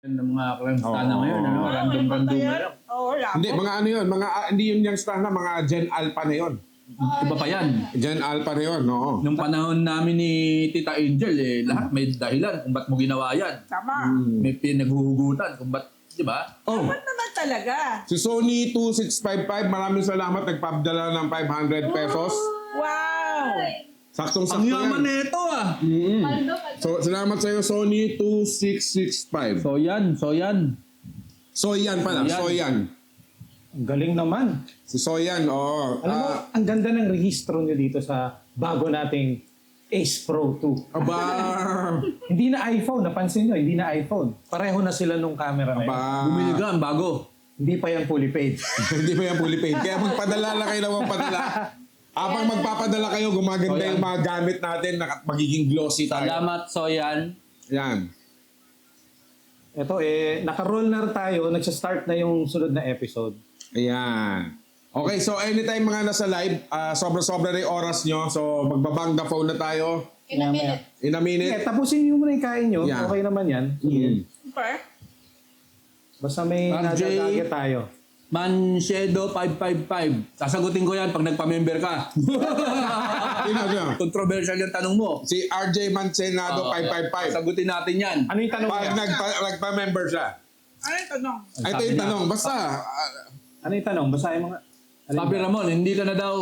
ng mga kremstana ngayon, ano? Random na lang. Oo, labo. Hindi, mga ano yun, hindi yun yung stana, mga Gen Alpha na yun. Iba pa yan. Gen Alpha na yun, oo. Nung panahon namin ni Tita Angel, lahat may dahilan kung ba't mo ginawa yan. Tama. May pinaghuhugutan kung ba't, di ba? Oh, Dapat naman talaga. Si Sony 2655, maraming salamat, nagpabdala ng 500 pesos. Wow! Saktong-sakto ang yan. yaman na ito So, salamat sa'yo, Sony 2665. So yan. Soyan pala, Soyan. Soyan. Ang galing naman. Si Soyan, oo. Alam mo, ang ganda ng rehistro nyo dito sa bago nating Ace Pro 2. Aba, Hindi na iPhone, napansin nyo, hindi na iPhone. Pareho na sila nung camera na yun. Bumili ka, ang bago. Hindi pa yan fully paid. hindi pa yan fully paid. Kaya magpadala lang kayo ng magpadala. Habang magpapadala kayo, gumaganda Soyan. yung mga gamit natin na magiging glossy tayo. Salamat, Soyan. Yan. Ito naka-roll na tayo, nagsa-start na yung sunod na episode. Ayan. Okay, so anytime mga nasa live, sobra-sobra na yung oras nyo. So magbabang the phone na tayo In a minute. in a minute. Tapusin nyo muna yung kain nyo, Yeah. okay naman yan. Super. Basta may RJ. nagagamit tayo. Manshedo 555. Sasagutin ko yan pag nagpa-member ka. Sino siya? Controversial yung tanong mo. Si RJ Mancenado 555. Sagutin natin yan. Ano yung tanong Pag niya? nagpa-member siya. Ano yung tanong? Ito yung tanong. Basta, Ano yung tanong? Basahin mo nga. Ano Sabi yung- Ramon, hindi ka na daw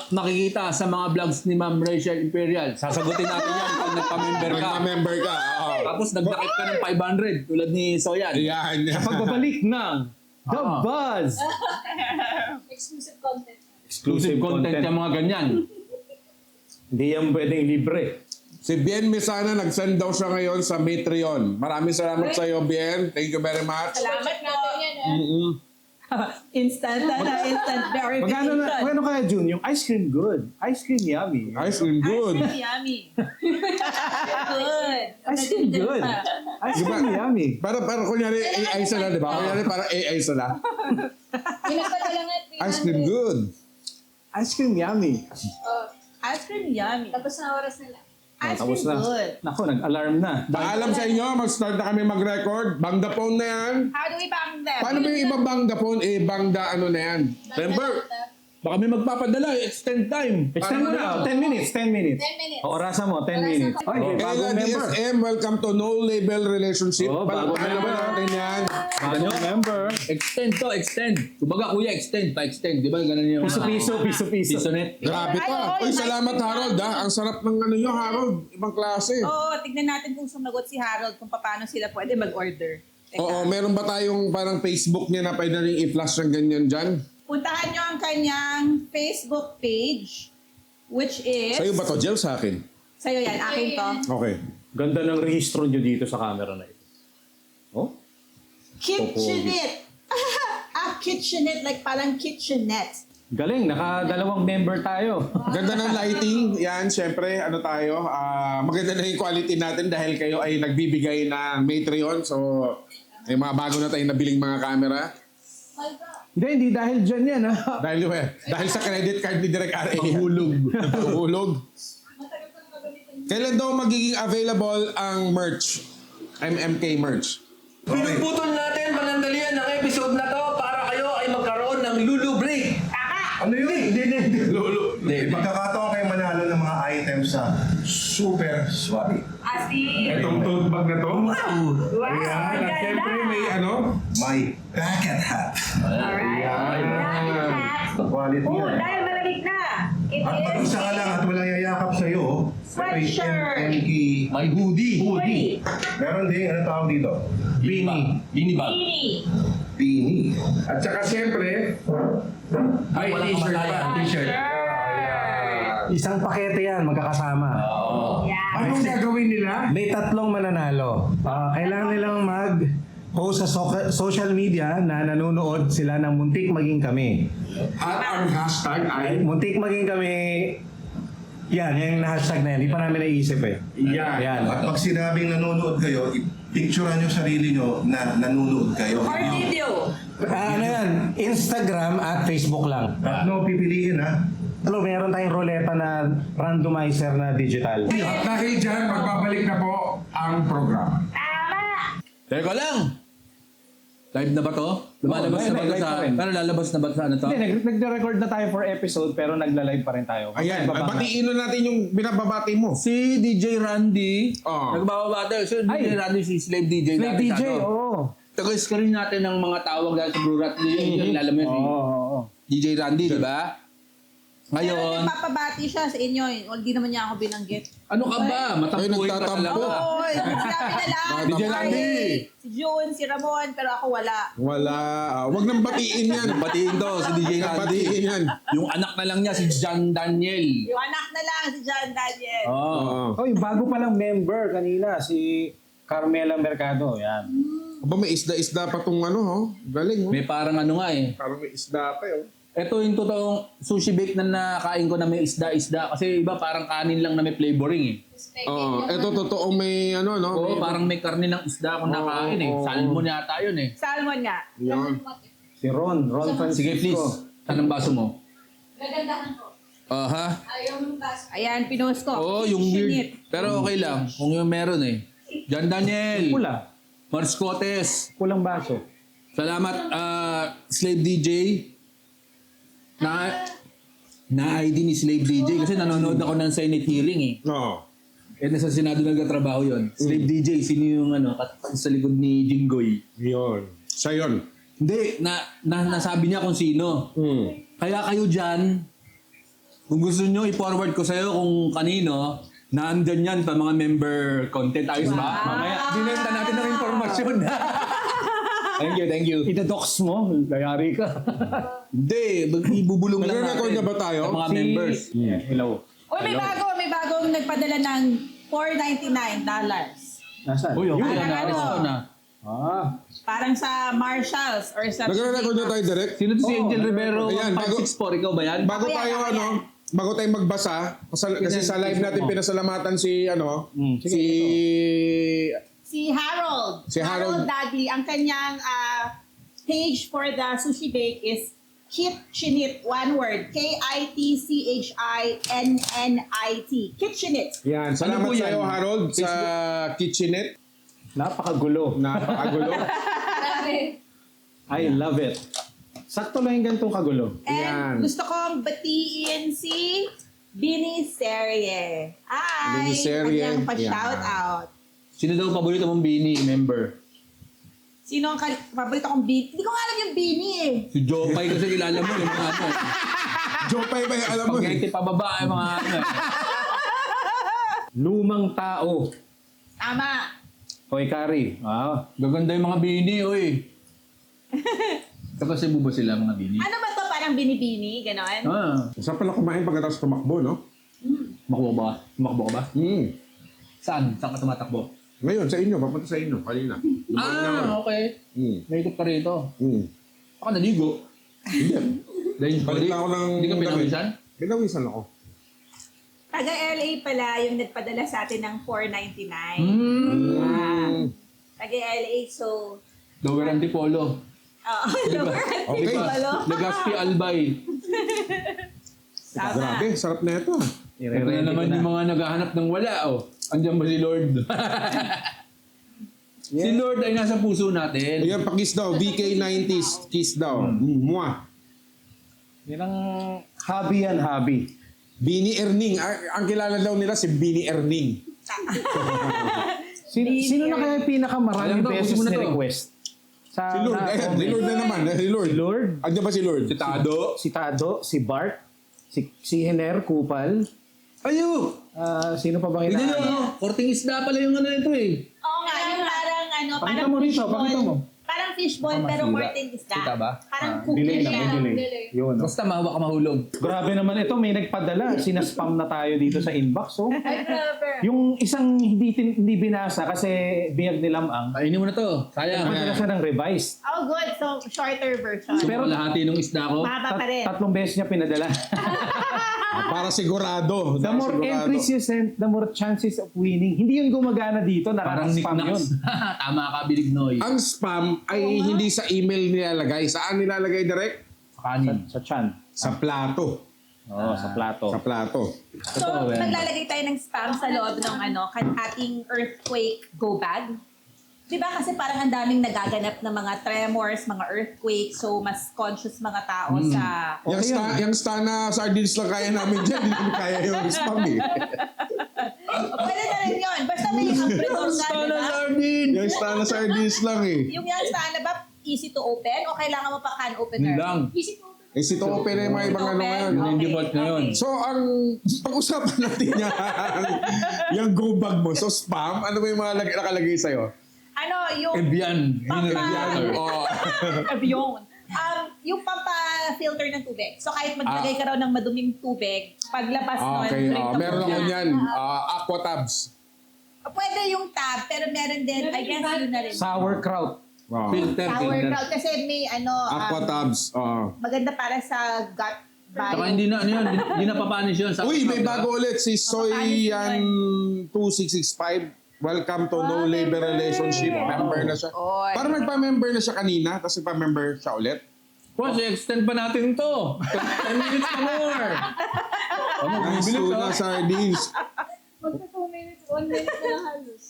makikita sa mga vlogs ni Ma'am Rachel Imperial. Sasagutin natin yan pag nagpa-member ka. nagpa-member ka. Oo. Tapos nagdakip ka ng 500 tulad ni Soyan. Ayan. Pagbabalik ng The Buzz! Exclusive content. Exclusive content yung mga ganyan. Hindi yan pwedeng libre. Si Bien Mesana, nag-send daw siya ngayon sa Patreon. Maraming salamat sa iyo, Bien. Thank you very much. Salamat Check po. natin yan, Instant instant Magkano verification. kaya, Jun? Yung ice cream good. Ice cream yummy. Ice cream good. Yummy. Good. Ice cream good. Ice cream yummy. Para kunyari AI sila, di ba? Kunyari para AI sila. Pinagpadala nga 300. Ice cream good. Ice cream yummy. Oh, Ice cream yummy. tapos na oras na lang. Ice Tapos cream na. good. Naku, nag-alarm na. Paalam sa inyo, mag-start na kami mag-record. Bang the phone na yan. How do we bang them? Paano ba yung ibang bang the phone? Bang the ano na yan. Remember? Baka may magpapadala, extend time. Extend mo na. 10 minutes. 10 minutes. 10 minutes. O, orasan mo. 10 Orasan minutes. ko. Ay, may Kaya bagong member. DSM, welcome to No Label Relationship. Oh, bagong Palakpakan naman member. natin yan. Bagong member. Extend to, extend. Kumbaga, kuya, extend, pa-extend. Di ba? Ganun yung... Piso-piso, piso-piso. Piso net. Grabe Ay, pa. oo, Uy, yung salamat ice cream Harold ha. Ang sarap ng ano nyo, Harold. Ibang klase. Oo, tignan natin kung sumagot si Harold kung paano sila pwede mag-order. Teka. Oo, meron ba tayong parang Facebook niya na pwede rin i-flash ng ganyan dyan? Puntahan nyo ang kanyang Facebook page, which is... Sa'yo ba to, Jel? Sa akin? Sa'yo yan, akin to. Okay. Ganda ng rehistro nyo dito sa camera na ito. Oh? Kitchenette! Kitchenette, like parang kitchenette. Galing, naka-dalawang member tayo. Ganda ng lighting. Yan, syempre, ano tayo. Maganda na yung quality natin dahil kayo ay nagbibigay ng Patreon. So, may mga bago na tayong nabiling mga camera. Hindi dahil dyan yan, ha? Dahil sa credit card ni Direk R.A. Pahulog. Pahulog. Kailan daw magiging available ang merch? MMK merch. Pinuputol natin panandalian ng episode na to para kayo ay magkaroon ng Lulu Break. Ano yun? Hindi. Lolo. Magkakataon kayo manalo ng mga items sa Super Swabe. Asin! Itong tote bag na to. Wow! Ayan. At syempre may ano. May bucket hat. Alright. Quality Oh, yan. dahil malamig na. It At pag is isa ka lang at walang yayakap sa'yo, Sweatshirt. MMK May hoodie. hoodie. Meron din, ano tawag dito? Beanie. Beanie bag. Beanie. At saka syempre, ay Walang t-shirt pa. kamatayan. T-shirt. Isang pakete yan, magkakasama. Anong gagawin nila? May tatlong mananalo. Kailangan nilang mag-post sa social media na nanonood sila ng Muntik Maging Kami. At ang hashtag ay Muntik Maging Kami, yan, yung hashtag na yan. Hindi pa namin naisip eh. yan. Yan. At pag sinabing nanonood kayo, picturean nyo sarili nyo na nanonood kayo. or video. Ano yan? Instagram at Facebook lang. Tatlo pipiliin ha. Meron tayong roleta na randomizer na digital. At dahil dyan, magbabalik na po ang program. Tama! Teka lang! Live na ba to? Lumalabas Oo, na ba to live sa... pa rin. Pero lalabas na ba sa ano to? Hindi, nag-record na tayo for episode pero nagla-live pa rin tayo. Ayan, batiin na natin yung binababati mo. Si DJ Randy, Oo. nagbababate. So, DJ Ay. Randy, si Slave DJ. Slave dati sa DJ, ano. oo. Taga-screen natin ng mga tawag dahil sa Brurat. Alam mo yun, Oo, oo. DJ Randy, di ba? Pero Ngayon, nagpapabati siya sa inyo. Hindi naman niya ako binanggit. ano ka ba? Matampuin ka nagtatampo. talaga. Oo, sinabi na lang. DJ Randy. Si June, si Ramon, pero ako wala. Wala. Wag nang batiin yan. Batiin to, si DJ Randy. Batiin yan. Yung anak na lang niya, si John Daniel. Yung anak na lang, si John Daniel. Oo. Oo. Oh, yung bago pa lang member kanina, si Carmela Mercado. Yan. Aba, may isda-isda pa tong ano, ho. Galing, ho. May parang ano nga eh. Parang may isda pa, yun. Ito yung totoong sushi bake na nakain ko na may isda-isda. Kasi iba parang kanin lang na may flavoring eh. Oo. Ito totoo may ano, no? Oo, May- parang may karne ng isda akong nakain eh. oo. Salmon yata yun eh. Salmon nga. Yan. Si Ron Francisco. Sige please, saan ang baso mo? Gagandahan ko. Aha. Ayaw ng baso. Ayan, pinost ko. Oo, yung Shinit. weird. Pero okay lang, kung yung meron eh. John Daniel. Pula. Mars Cotes. Pulang baso. Salamat, Slave DJ. Na-ID ni Slave DJ kasi nanonood ako ng Senate hearing eh. Oo. Eh, nasa Senado nagtatrabaho yun. Slave DJ, sino yung ano, sa likod ni Jinggoy? Yun. Siya yun. Hindi, nasabi niya kung sino. Kaya kayo dyan, kung gusto nyo, i-forward ko sa'yo kung kanino, naandyan yan pa mga member content. Ayos ba? Mamaya, dinenta natin ng informasyon. Thank you. Itadox mo, layari ka. Hindi, ibubulong lang natin. Nagre-record na ba tayo? Sa mga members. Hello. Uy, may bagong nagpadala ng $499. Nasaan? Uy, okay Parang na, ano? na-arresto na. Ah. Parang sa Marshalls or sa... Nagre-record na tayo direct? Sino to si Angel Rivero? Ayan, bago- 564, ikaw ba yan? Bago Ako yan, tayo ako ano, bago tayo magbasa, kasi sa live natin pinasalamatan si ano, sige, Si Harold. Si Harold. Dudley. Ang kanyang page for the sushi bake is Kitchenit. One word. KITCHINNNIT. Kitchenit. Yan, salamat Ano po sa iyo yan? Harold sa kitchenette. Napakagulo. Napakagulo. Grabe. I love it. Sakto lang yung ganitong kagulo. And Yan. gusto kong batiin si Bini Serie. Hi! Bini Serie. Kanyang pa-shout Yan. out. Sino daw paborito mong Bini member? Sino ang paborito kong Bini? Hindi ko nga alam yung Bini eh. Si Jopay kasi kilala mo yung mga ano. Jopay ba yung alam mo? Pagkakiti pababa yung mga ano. Lumang tao. Tama. Hoy, Kari. Wow. Gaganda yung mga Bini, oy. Tapos Cebu ba sila mga Bini? Ano ba to? Parang Bini-Bini? Ganon? Ah, Saan pala kumain pagkatapos tumakbo, no? makuha ba? Tumakbo ka ba? Saan? Saan ka tumatakbo? Ngayon, sa inyo, papunta sa inyo, kanina. Okay. Naikot ka rito. Hmm. Baka naligo. Hindi. Dahil Balik na ako ng... Hindi ka pinawisan? Pinawisan ako. Taga LA pala yung nagpadala sa atin ng $499. Taga LA, so... Lower Antipolo. Lower Okay. Antipolo. Legazpi Albay. Tama. Grabe, sarap na ito. Ito na naman yung mga naghahanap ng wala, oh. Andiyan ba si Lord? Si Lord ay nasa puso natin. Ayan, pakis daw. VK90s. Kiss daw. Mwah. Yan ang hobby yan, hobby. Bini Erning. Ang kilala daw nila si Bini Erning. Sino na kaya yung pinakamaraming Alam ko, beses gusto mo na to. ni-request? Sa Si Lord. Ayan, si Lord na naman. Si Lord. Si Lord? Andiyan ba si Lord? Si Tado. Si Tado, si Bart, si Hener Kupal. Ayo! Sino pa bang Tignan nyo, inaano? oh. Korting isda pala yung ano ito eh. Oo nga, yung parang ano, Pakita parang mo rito, fishball. pakita mo. Parang fishball pero korting isda. Kita ba? Parang Delay cookie lang, siya. may delay. Yun, no? Basta mahawak ka mahulog. Grabe naman ito, may nagpadala. Sinaspam na tayo dito sa inbox. Oh. Ay, grabe. Yung isang hindi binasa kasi biyag ni Lamang, Kainin mo na to. Sayang. nagpadala siya ng revised. Oh, good. So, shorter version. Pero- Pero lahati ng isda ko. Mahaba pa rin. 3 beses niya pinadala. Para sigurado. The more entries you send, the more chances of winning. Hindi yun gumagana dito, Parang nakaka-spam yun. knickknacks. Tama ka, Bilig Noy. Ang spam ay hindi sa email nilalagay. Saan nilalagay direct? Kanin. Sa chan. Sa plato. Oo, sa plato. Sa plato. So, Totoo yan. maglalagay tayo ng spam sa loob ng ating earthquake go bag. Di ba kasi parang ang daming nagaganap na mga tremors, mga earthquakes, so mas conscious mga tao sa... Yung Stana sardines lang kaya namin dyan, hindi namin kaya yung spam eh. Pwede na rin yun. Basta may ampredor ka, di ba? Yung Stana sardines lang eh. Yung yan sana ba, easy to open o kailangan mo pa can opener? Yun lang. Easy to open. Eh, si Tope na yung mga ibang ano ngayon. Yung default ngayon. So, ang pag-usapan natin yung go bag mo. So, spam, ano ba yung mga nakalagay sa'yo? Ano, yung... Evian. Oh. Avion. Yung pampa-filter ng tubig. So kahit maglagay ka raw ng maduming tubig, paglabas nun, Okay, drink ka meron muna. ako niyan. Aqua tabs. Pwede yung tab, pero meron din, I guess yun na rin. Sauerkraut. Oh. Filter. Sauerkraut. Kasi may Aqua tabs. maganda para sa gut Saka bio. hindi na, ano yun, hindi na papanish yun. Sa Uy, may outlook, bago ulit. Si Soy yan 2665. Welcome to No Labor Relationship. Member na siya. Oy. Parang nagpa-member na siya kanina, tapos nagpa-member siya ulit. Boss, extend pa natin to. 10 minutes pa more. Nice tuna sardines. Magka 2 minutes, 1 minute na lang halos.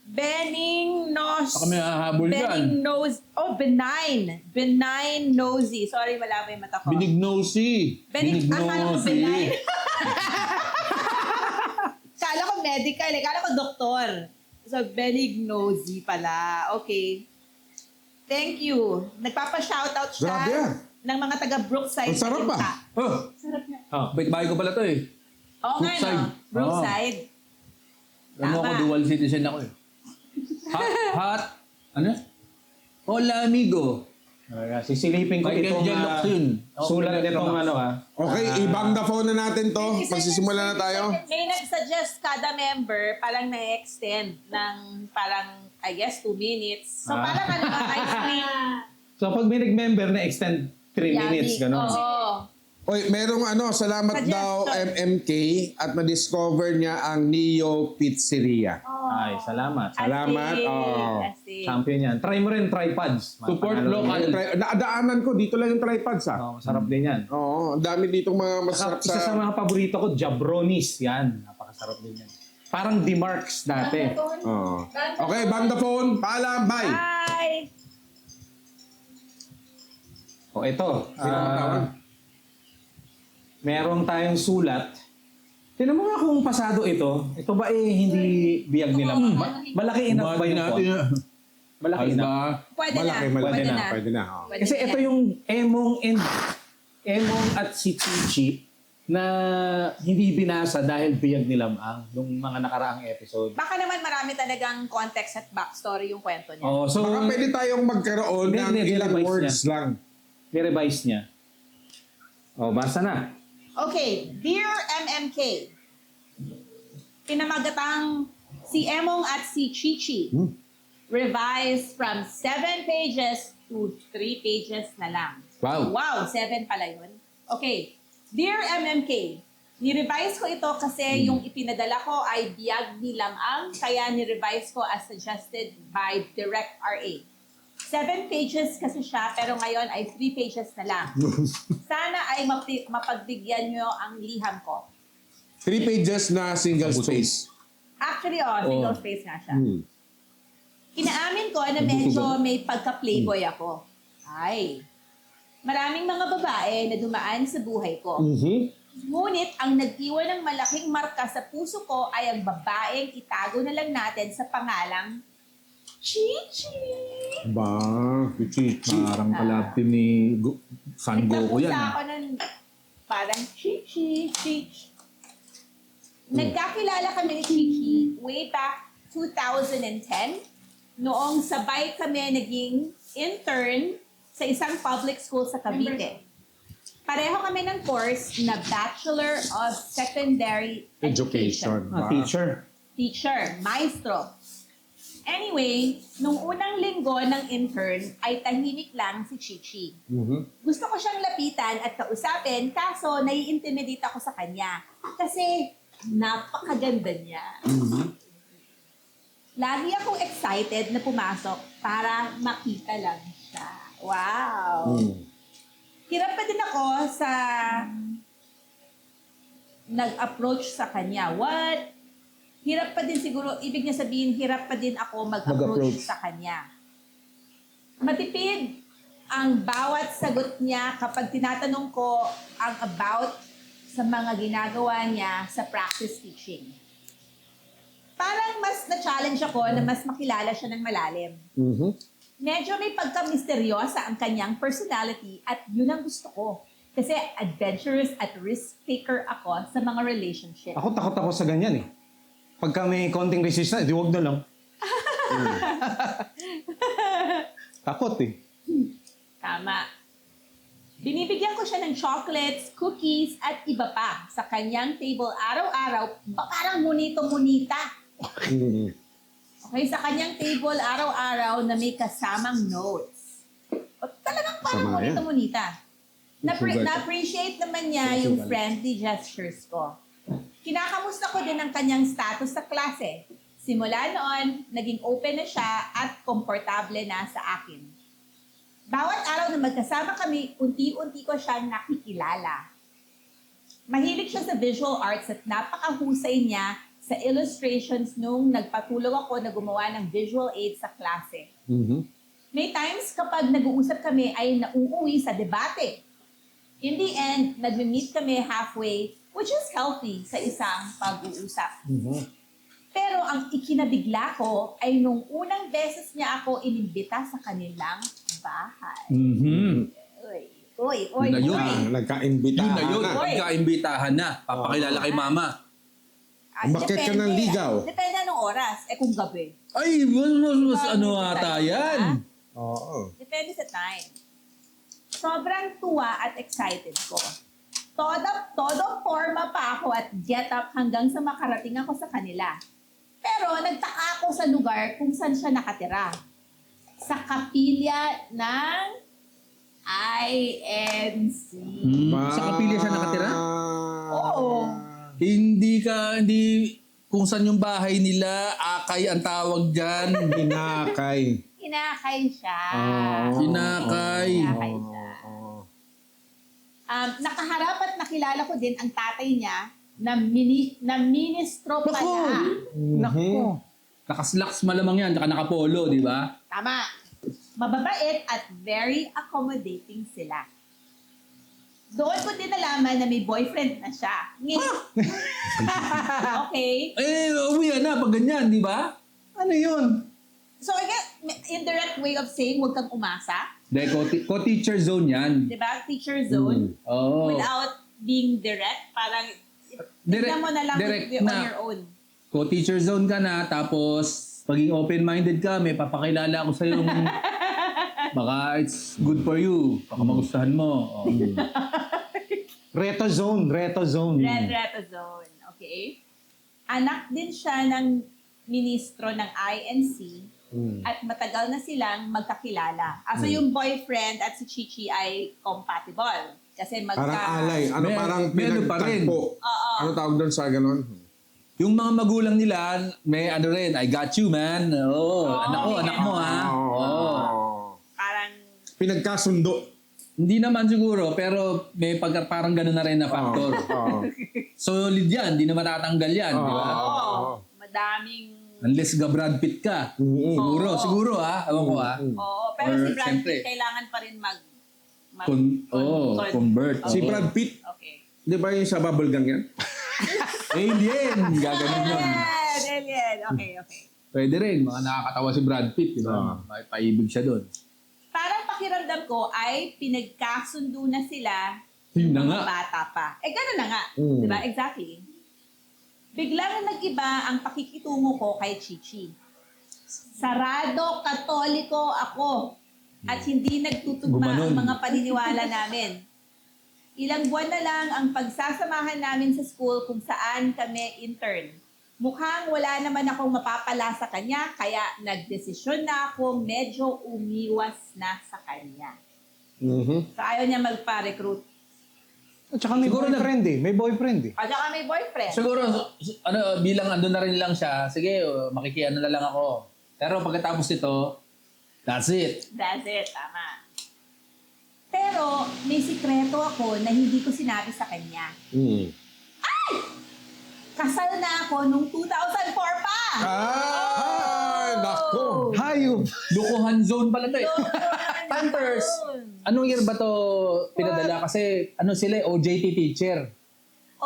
Benign nose. Baka may hahabol dyan. Benign nose. Oh, benign. Benign nosy. Sorry, malabo yung mata ko. Binignosy. Akala ko benign. Kala ko medical eh. Kala ko doktor. So, benignosy pala. Okay. Thank you. Nagpapa-shoutout siya Grabe yan. ng mga taga Brookside. Ang sarap Malinta. Oh, Sarap niya. bahay ko pala to eh. Oo nga, Brookside. no? Brookside. Alam mo ako, Tama. dual citizen ako eh. Hot. Ano? Hola, amigo. Sisilipin ko Michael itong J. Locsin. sulat nitong ano Okay, ibang the phone na natin to. Magsisimula na tayo. May nag-suggest kada member parang na-extend ng parang, I guess, 2 minutes. So, parang ano, ice cream. So pag may nag-member na extend 3 minutes, gano'n. Oo. Oy, merong salamat Suggestion. daw MMK at na-discover niya ang Neo Pizzeria. Ay, salamat. Salamat. Asik. Champion yan. Try mo rin tripods. Support Mapanalo local. rin. Nadaanan ko, dito lang yung tripods ha. Masarap din yan. Oo, ang dami ditong mga masarap Isa sa mga paborito ko, Jabronis. Yan. Napakasarap din yan. Parang Demarks dati. Oo. Okay, bang the phone. Paalam, bye. Bye! O ito. Sino ang tawag? Meron tayong sulat. Tignan mo nga kung pasado ito. Ito ba hindi biyag nila? Malaki enough ba yung font? Malaki Ayos enough. ba? Pwede Malaki, na. malaki Pwede na. na. Pwede na. Oo. Pwede Kasi na. ito yung Emong at si Chichi na hindi binasa dahil biyag ni Lamang nung mga nakaraang episode. Baka naman marami talagang context at backstory yung kwento niya. Oh, so Baka pwede tayong magkaroon ng Hindi, ilang revise words lang. ni-revise niya. Oh, basa na. Okay, Dear MMK, pinamagatang si Emong at si Chichi, revised from 7 pages to 3 pages na lang. Wow. Wow, 7 pala yun. Okay, Dear MMK, ni-revise ko ito kasi yung ipinadala ko ay biyag ni Lamang, kaya ni-revise ko as suggested by Direct RA. 7 pages kasi siya, pero ngayon ay 3 pages na lang. Sana ay mapagbigyan nyo ang liham ko. 3 pages na single space. Actually, single space nga siya. Hmm. Inaamin ko na medyo may pagka-playboy ako. Ay, maraming mga babae na dumaan sa buhay ko. Ngunit ang nag-iwan ng malaking marka sa puso ko ay ang babaeng itago na lang natin sa pangalang Chichi. Ba, Chichi. Parang collab team ni San Goku yan. Nagtapusa ako ng parang Chichi, Chichi. Nagkakilala kami ni Chichi way back 2010. Noong sabay kami naging intern sa isang public school sa Cavite. Pareho kami ng course na Bachelor of Secondary Education. Teacher. Teacher, maestro. Anyway, nung unang linggo ng intern ay tahimik lang si Chichi. Gusto ko siyang lapitan at kausapin, kaso nai-intimidate ako sa kanya. Kasi napakaganda niya. Lagi akong excited na pumasok para makita lang siya. Wow! Hirap pa din ako sa nag-approach sa kanya. What hirap pa din siguro, ibig niya sabihin, hirap pa din ako mag-approach sa kanya. Matipid ang bawat sagot niya kapag tinatanong ko ang about sa mga ginagawa niya sa practice teaching. Parang mas na-challenge ako na mas makilala siya ng malalim. Medyo may pagka-misteryosa ang kanyang personality at yun ang gusto ko. Kasi adventurous at risk-taker ako sa mga relationship. Ako takot ako sa ganyan eh. Pagka may konting resistance, di wag na lang. Takot eh. Tama. Binibigyan ko siya ng chocolates, cookies, at iba pa sa kanyang table araw-araw. Parang munito-munita. Okay, sa kanyang table araw-araw na may kasamang notes. Talagang parang Sama yan. munito-munita. Na-appreciate naman niya yung friendly gestures ko. Kinakamusta ko din ang kanyang status sa klase. Simula noon, naging open na siya at komportable na sa akin. Bawat araw na magkasama kami, unti-unti ko siyang nakikilala. Mahilig siya sa visual arts at napakahusay niya sa illustrations nung nagpatulog ako na gumawa ng visual aid sa klase. May times kapag nag-uusap kami ay nauuwi sa debate. In the end, nag-meet kami halfway, which is healthy sa isang pag-uusap. Pero ang ikinabigla ko ay nung unang beses niya ako inimbita sa kanilang bahay. Uy. Yun na yun. Nagka-imbitahan Yun na yun. na. Pagka-imbitahan na. Papakilala kay mama. Bakit ka ng ligaw? Depende anong oras. Kung gabi. Ay, mas ano Depende ata sa yan. time, Oo. Depende sa time. Sobrang tuwa at excited ko. Todo forma pa ako at get up hanggang sa makarating ako sa kanila. Pero nagtaka ako sa lugar kung saan siya nakatira. Sa kapilya ng INC. Sa kapilya siya nakatira? Oo. Hindi kung saan yung bahay nila, Akay ang tawag dyan. Hinakay. Kinakay siya. Kinakay. Kinakay siya. Nakaharap at nakilala ko din ang tatay niya na ministro pala. Nako. Nakaslacks malamang yan, tsaka nakapolo, di ba? Tama. Mababait at very accommodating sila. Doon ko din nalaman na may boyfriend na siya. Okay? Uwi na pag ganyan, di ba? Ano yun? So I guess, indirect way of saying huwag kang umasa. Co-teacher zone yan. Di ba? Teacher zone. Oo. Without being direct. Parang, tignan mo na lang direct on na. your own. Co-teacher zone ka na, tapos paging open-minded ka, may papakilala ako sa'yo yung baka it's good for you. Baka magustuhan mo. Oh. Reto zone. Reto zone. Okay? Anak din siya ng ministro ng INC at matagal na silang magkakilala. So yung boyfriend at si Chichi ay compatible. Kasi Parang alay. Ano, parang Meron pa rin. pinagtagpo. Ano tawag doon sa ganon? Yung mga magulang nila, may ano rin, I got you, man. Oo, anak mo, ha? Oo. parang Pinagkasundo. Hindi naman siguro, pero may parang gano'n na rin na factor. Solid yan, hindi na matatanggal yan, di ba? madaming Unless ga Brad Pitt ka. Siguro ha? Ewan ko ha? pero Or, si Brad siyempre, Pitt kailangan pa rin convert. Si Brad Pitt, Okay. di ba yung sa bubblegum yan? Alien! Gaganon yun. Alien. Okay. Pwede rin, mga nakakatawa si Brad Pitt, di ba? May paibig siya doon. Parang pakiramdam ko ay pinagkasundo na sila Yun na mga nga. bata pa. Gano'n na nga. Di ba? Exactly. Biglang nag-iba ang pakikitungo ko kay Chichi. Sarado, katoliko ako. At hindi nagtutugma Gumanon. ang mga paniniwala namin. Ilang buwan na lang ang pagsasamahan namin sa school kung saan kami intern. Mukhang wala naman akong mapapala sa kanya, kaya nagdesisyon na ako medyo umiwas na sa kanya. So ayaw niya magpa-recruit. At saka may Siguro boyfriend eh. May boyfriend eh. At saka may boyfriend. Siguro, bilang andun na rin lang siya, sige, makikiano na lang ako. Pero pagkatapos nito, that's it. That's it, tama. Pero may sikreto ako na hindi ko sinabi sa kanya. Kasal na ako nung 2004 pa! Nako. Hayop! Lukuhan zone pala to eh. Pampers! Anong year ba to pinadala? Kasi ano sila, OJT teacher.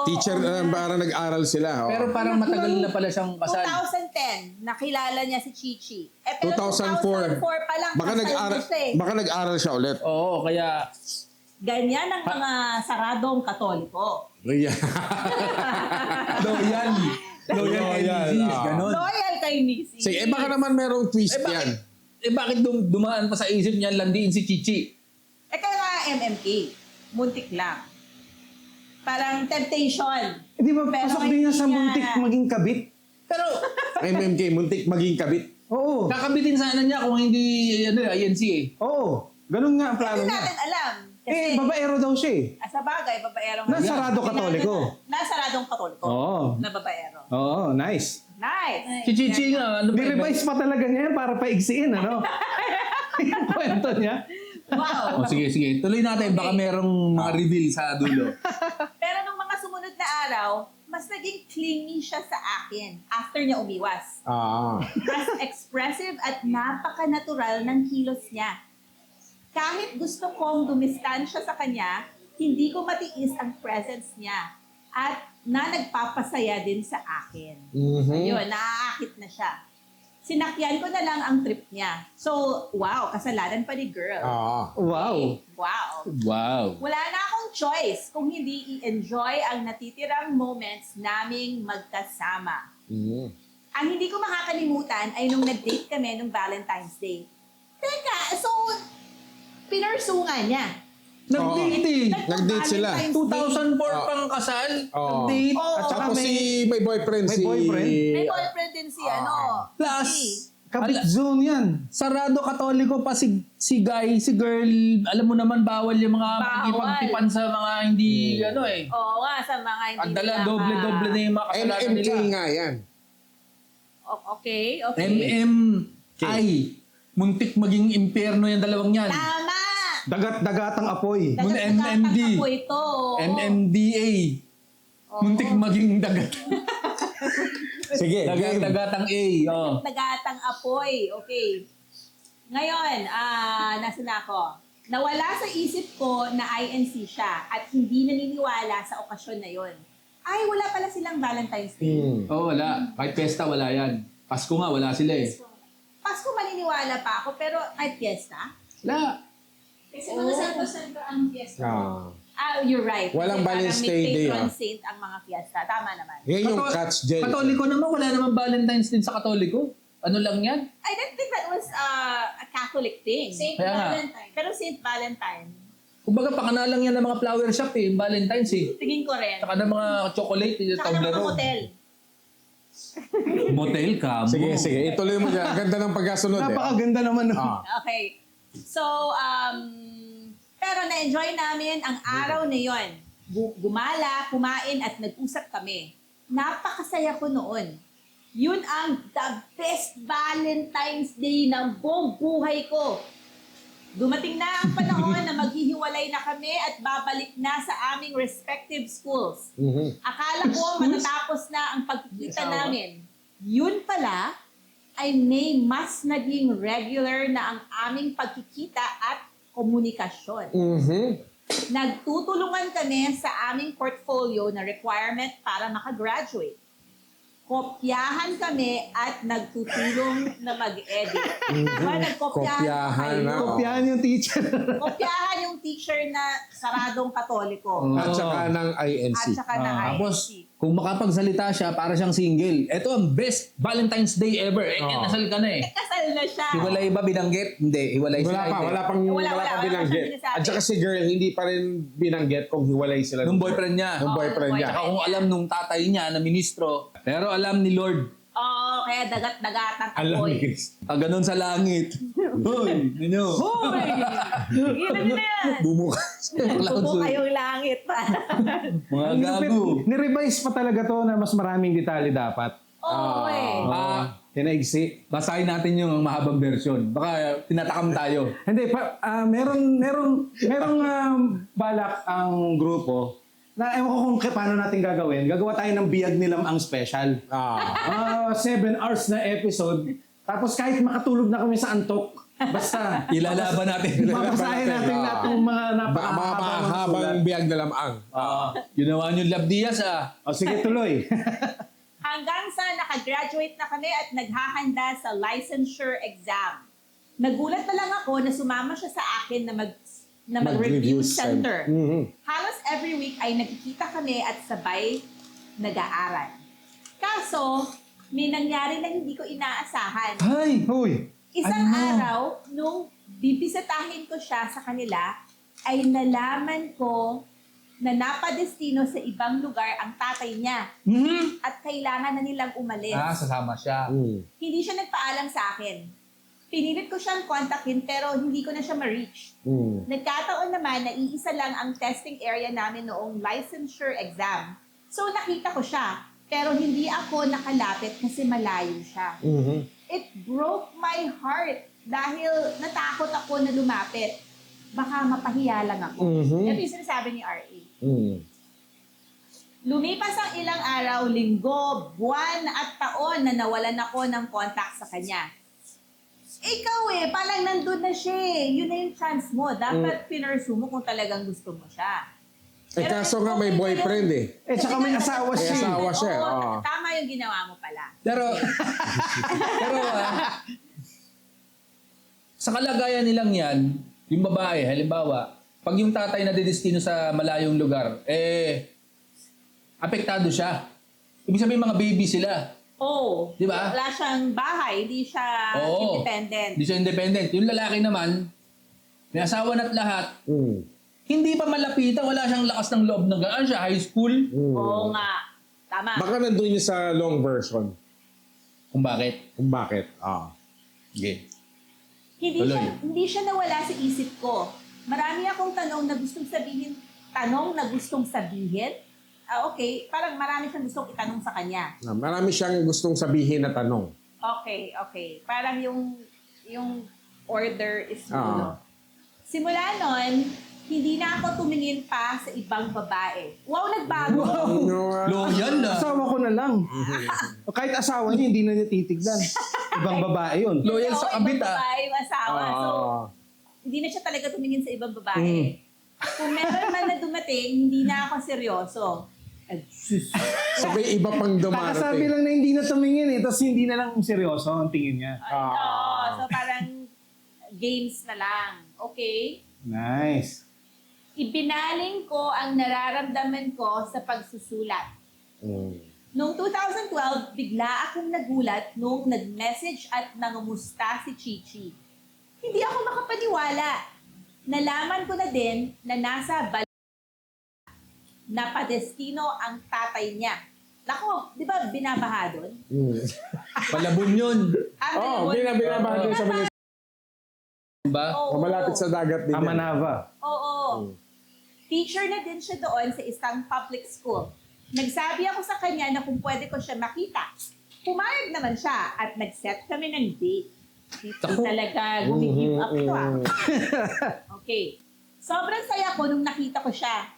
Teacher, parang nag-aral sila. Oh. Pero parang matagal na pala siyang kasal. 2010, nakilala niya si Chichi. Pero 2004. 2004 pa lang, Baka kasal nag-aral, na siya eh. baka nag-aral siya ulit. Oo, kaya Ganyan ang mga saradong katoliko. Yeah. loyal. Loyal kay Loyal, Mrs. ah. Ganon. Loyal kay Nisi. Sige, baka naman merong twist bakit, yan. bakit dumaan pa sa isip niya landiin si Chichi? Kaya nga MMK, muntik lang. Parang temptation. Di ba Pero pasok din niya sa hindi muntik niya- maging kabit? Pero MMK, muntik maging kabit. Oo. kakabitin sana niya kung hindi INC eh. Oo. Ganun nga ang plano Hindi niya. natin alam. Eh, babaero daw siya eh. Sa bagay, babaero nga. Nasarado Hindi katoliko. natin- Nasaradong katoliko. Oo. Na babaero. Oo, nice. Nice. Si Chichi nga, ano ba? Ni-revise pa talaga niya yan para paigsiin, ano? Yung kwento niya. Wow. Oh, sige. Tuloy natin. Baka merong mga reveal sa dulo. Pero nung mga sumunod na araw, mas naging clingy siya sa akin after niya umiwas. Mas expressive at napaka-natural ng kilos niya. Kahit gusto kong dumistansya sa kanya, hindi ko matiis ang presence niya at na nagpapasaya din sa akin. Ayun, naaakit na siya. Sinakyan ko na lang ang trip niya. So, wow, kasalanan pa ni girl. Wow. Wow. Wow. Wala na akong choice kung hindi i-enjoy ang natitirang moments naming magkasama. Ang hindi ko makakalimutan ay nung nag-date kami nung Valentine's Day. Teka, so, pinursungan niya. Nag-date eh. Nag-date sila. Valentine's Day. 2004 pang kasal. Oo. Nag-date. Oo. At saka Tapos may boyfriend May si... boyfriend? May boyfriend din si ano. Plus, Kabit zone yan. sarado katoliko pa si guy, si girl. Alam mo naman, bawal yung mga Bawal. makikipagtipan sa mga hindi, ano eh. Oo nga, sa mga hindi Ang dala, nila doble-doble na yung mga kasalanan MMK nila. nga yan. Okay. MMI. Muntik maging impyerno yung dalawang yan. Tama! Dagat-dagatang apoy. Muna Dagat-dagatang MMD. ako ito. MMDA. Oo. Muntik maging dagat. Sige, game. Dagatang A. Oh. Dagatang apoy. Okay. Ngayon, nasa na ako. Nawala sa isip ko na INC siya at hindi naniniwala sa okasyon na yon. Ay, wala pala silang Valentine's Day. Oh, wala. Kahit pesta, wala yan. Pasko nga, wala sila eh. Pasko maniniwala pa ako, pero kahit fiesta? Wala. Kasi mga santo-santo ang fiesta. You're right. Walang Kasi parang Valentine's may Day, patron saint ang mga fiesta. Tama naman. Yan yung catch gel. Katoliko naman, wala naman Valentine's din sa katoliko. Ano lang yan? I didn't think that was a Catholic thing. Saint Kaya nga. Valentine. Pero Saint Valentine, Kumbaga, pakanalang yan ng mga flower shop eh, Valentine's eh. tingin ko rin. Saka ng mga chocolate, yung Saka ng mga Toblerone. hotel. Motel ka mo. Sige. Ituloy mo dyan. Ang ganda ng pagkasunod eh. Napakaganda naman. No? Okay. So, pero na-enjoy namin ang araw na yon. Gumala, kumain at nag-usap kami. Napakasaya ko noon. Yun ang the best Valentine's Day ng buong buhay ko. Dumating na ang panahon na maghihiwalay na kami at babalik na sa aming respective schools. Akala ko matatapos na ang pagkikita namin. Yun pala ay may mas naging regular na ang aming pagkikita at komunikasyon. Nagtutulungan kami sa aming portfolio na requirement para makagraduate. Kopyahan kami at nagtutulong na mag-edit. Diba, nagkopyahan Kopyahan kayo? na. Kopyahan yung teacher. Kopyahan yung teacher na saradong katoliko. At saka ng INC. At saka na Tapos, INC. kung makapagsalita siya, para siyang single. Ito ang best Valentine's Day ever. Nasal ka na eh. Kasal na siya. Hiwalay ba binanggit? Hindi. Hiwalay Wala pa, wala pang Wala binanggit. pa siyang sinasabi. At saka si girl, hindi pa rin binanggit kung hiwalay sila. Nung boyfriend niya. Nung boyfriend niya. Saka kung alam nung tatay niya na ministro, pero alam ni Lord, Oo, kaya dagat-dagatang Alam apoy. ni Chris. ganun sa langit. Hoy, ninyo. Hoy! Tigilan nyo na yan. Bumukas. Bubo kayong langit pa. Mga Ang lupit, gago. ni-revise pa talaga to na mas maraming detalye dapat. Oo eh. Tinaigsi. Basahin natin yung mahabang version. Baka tinatakam tayo. Hindi, merong balak ang grupo ewan ko kung paano natin gagawin. Gagawa tayo ng biyag nilam ang special. 7 hours na episode. Tapos kahit makatulog na kami sa antok, basta Ilalaban natin. babasahin natin lahat ng mga Habang biyag na lamang. Ginawa niyo Lab Diaz O sige, tuloy. Hanggang sa nakagraduate na kami at naghahanda sa licensure exam. Nagulat na lang ako na sumama siya sa akin na mag-review center. Halos every week ay nakikita kami at sabay nag-aaral. Kaso, may nangyari na hindi ko inaasahan. Ay! Hoy! Isang araw, nung bibisitahin ko siya sa kanila, ay nalaman ko na napadestino sa ibang lugar ang tatay niya at kailangan na nilang umalis. sasama siya. Hindi siya nagpaalam sa akin. Pinilit ko siyang kontakin pero hindi ko na siya ma-reach. Nagkataon naman na iisa lang ang testing area namin noong licensure exam. So nakita ko siya pero hindi ako nakalapit kasi malayo siya. It broke my heart dahil natakot ako na lumapit. Baka mapahiya lang ako. Ito yung sinasabi ni R.A. Lumipas ang ilang araw, linggo, buwan at taon na nawalan ako ng contact sa kanya. Ikaw parang nandun na siya Yun na yung chance mo. Dapat pinursu mo kung talagang gusto mo siya. Kaso nga may boyfriend Tsaka may asawa May siya. asawa siya. Oo, tama yung ginawa mo pala. Pero sa kalagayan nilang yan, yung babae, halimbawa, pag yung tatay na didestino sa malayong lugar, apektado siya. Ibig sabihin mga baby sila. Oo. Di ba? Wala siyang bahay. Hindi siya independent. Hindi siya independent. Yung lalaki naman, may asawa na't lahat, hindi pa malapitan, wala siyang lakas ng loob ng gaan siya, high school. Oo nga. Tama. Baka nandun yun sa long version. Kung bakit? Kung bakit. Okay. Hindi siya nawala sa isip ko. Marami akong tanong na gustong sabihin. Okay, parang marami siyang gustong itanong sa kanya. Marami siyang gustong sabihin na tanong. Okay. Parang yung order is gulo. Simula nun, hindi na ako tumingin pa sa ibang babae. Wow, nagbago. Loyal na. Asawa ko na lang. Kahit asawa niya, hindi na niya titignan. Ibang babae yun. Loyal sa kabit Ibang babae yung asawa. So, hindi na siya talaga tumingin sa ibang babae. Kung meron man na dumating, hindi na ako seryoso. Sabi iba pang Kakasabi dumarating. lang na hindi na tumingin tapos hindi na lang seryoso ang tingin niya. Oo, so parang games na lang. Okay? Nice. Ibinaling ko ang nararamdaman ko sa pagsusulat. Noong 2012, bigla akong nagulat nung nag-message at nangumusta si Chichi. Hindi ako makapaniwala. Nalaman ko na din na nasa napadestino ang tatay niya. Nako, di ba binabaha doon? Palabon yun. Binabahan yun sa mga Diba? malapit sa dagat din. Amanava. Oo. Teacher na din siya doon sa isang public school. Nagsabi ako sa kanya na kung pwede ko siya makita. Pumayag naman siya at nag-set kami ng date. Hindi talaga gumigive up to Okay. Sobrang saya ko nung nakita ko siya.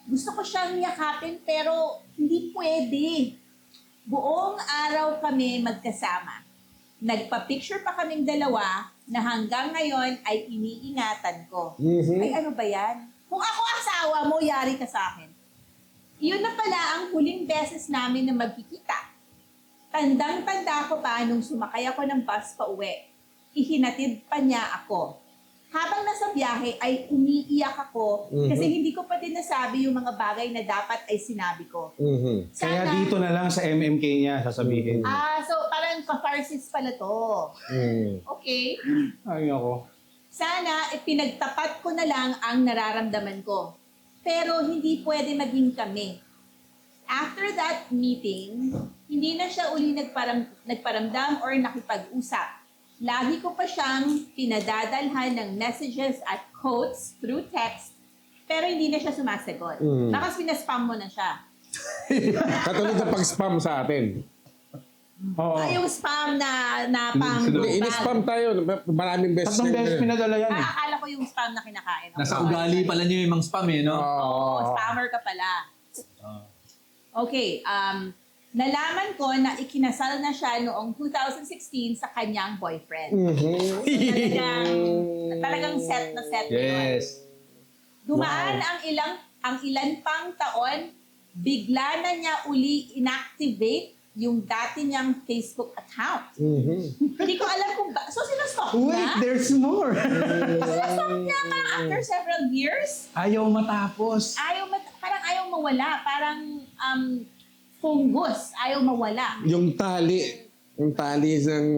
Gusto ko siyang yakapin pero hindi pwede. Buong araw kami magkasama. Nagpa-picture pa kaming dalawa na hanggang ngayon ay iniingatan ko. Ay ano ba yan? Kung ako asawa mo, yari ka sa akin. Iyon na pala ang huling beses namin na magkikita. Tandang-tanda ko pa nung sumakay ako ng bus pa uwi. Ihinatid pa niya ako. Habang nasa biyahe ay umiiyak ako kasi hindi ko pa din nasabi yung mga bagay na dapat ay sinabi ko. Kaya dito na lang sa MMK niya sasabihin. So parang catharsis pala to. Okay? Ay ako. Sana ipinagtapat ko na lang ang nararamdaman ko. Pero hindi pwede maging kami. After that meeting, hindi na siya uli nagparamdam or nakipag-usap. Lagi ko pa siyang pinadadalhan ng messages at quotes through text, pero hindi na siya sumasagot. Baka spam mo na siya. Katulad ng pag-spam sa atin. Oo. Yung spam na pang In-spam tayo. Maraming beses. Tatlong beses pinadala yan eh. Akala ko yung spam na kinakain. Nasa ugali pala niyo yung mga spam eh, no? Oo, spammer ka pala. Okay, nalaman ko na ikinasal na siya noong 2016 sa kanyang boyfriend. So, talagang set na set na yun. Yes. Dumaan ang ilan pang taon, bigla na niya uli inactivate yung dati niyang Facebook account. Hindi ko alam kung ba. So, sinastalk Wait, niya? there's more. Sinastalk niya ka after several years? Ayaw matapos. Parang ayaw mawala. Parang fungus. Ayaw mawala. Yung tali ng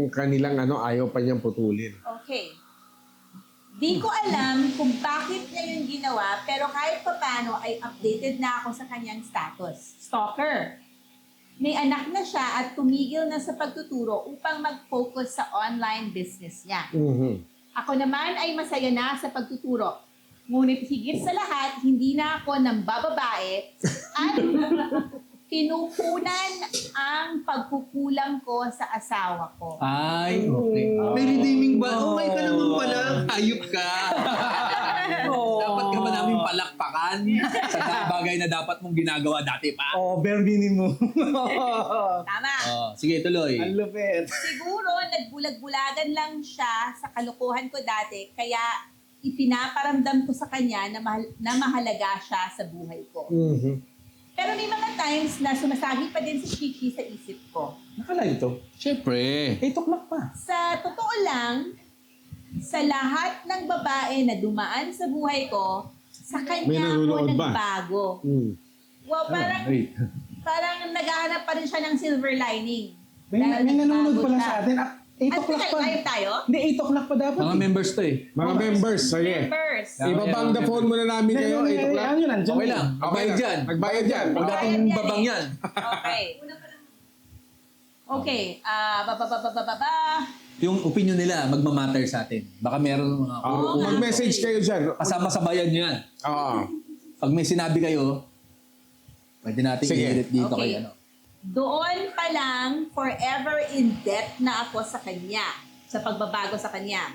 kanilang ayaw pa niyang putulin. Okay. Di ko alam kung bakit niya yung ginawa, pero kahit papano ay updated na ako sa kanyang status. Stalker. May anak na siya at tumigil na sa pagtuturo upang mag-focus sa online business niya. Ako naman ay masaya na sa pagtuturo. Ngunit higit sa lahat, hindi na ako nang bababae at pinupunan ang pagkukulang ko sa asawa ko. Ay, okay. May redeeming ba? Okay ka naman pala. Hayop ka. Dapat ka ba namin palakpakan sa bagay na dapat mong ginagawa dati pa? Oh, bare minimum. Tama. Sige, tuloy. Ang lupit. Siguro, nagbulag-bulagan lang siya sa kalokohan ko dati, kaya ipinaparamdam ko sa kanya na mahalaga siya sa buhay ko. Pero may mga times na sumasagi pa din si Chichi sa isip ko. Nakalive to. Siyempre. 8 o'clock pa. Sa totoo lang, sa lahat ng babae na dumaan sa buhay ko, sa May kanya ako nanonood ba? nagbago. Well, parang naghahanap pa rin siya ng silver lining. Dahil May nanonood nagbago pala siya. sa atin. 8 o'clock pa. Live tayo? Hindi, 8 o'clock pa dapat. Mga members to eh. Mga members, sige. Members. Ibabang the phone muna namin kayo. 8 o'clock. Ano yun, nandiyan Okay yun. lang. Magbayad dyan. Magbayad dyan. Huwag natin babang yan. Okay. Okay. Yung opinion nila, magmamatter sa atin. Baka meron mga Mag-message kayo dyan. kasama sa bayan nyo yan. Oo. Pag may sinabi kayo, pwede natin Sige. i-edit dito Okay. kay ano. Doon pa lang, forever in debt na ako sa kanya. Sa pagbabago sa kanya.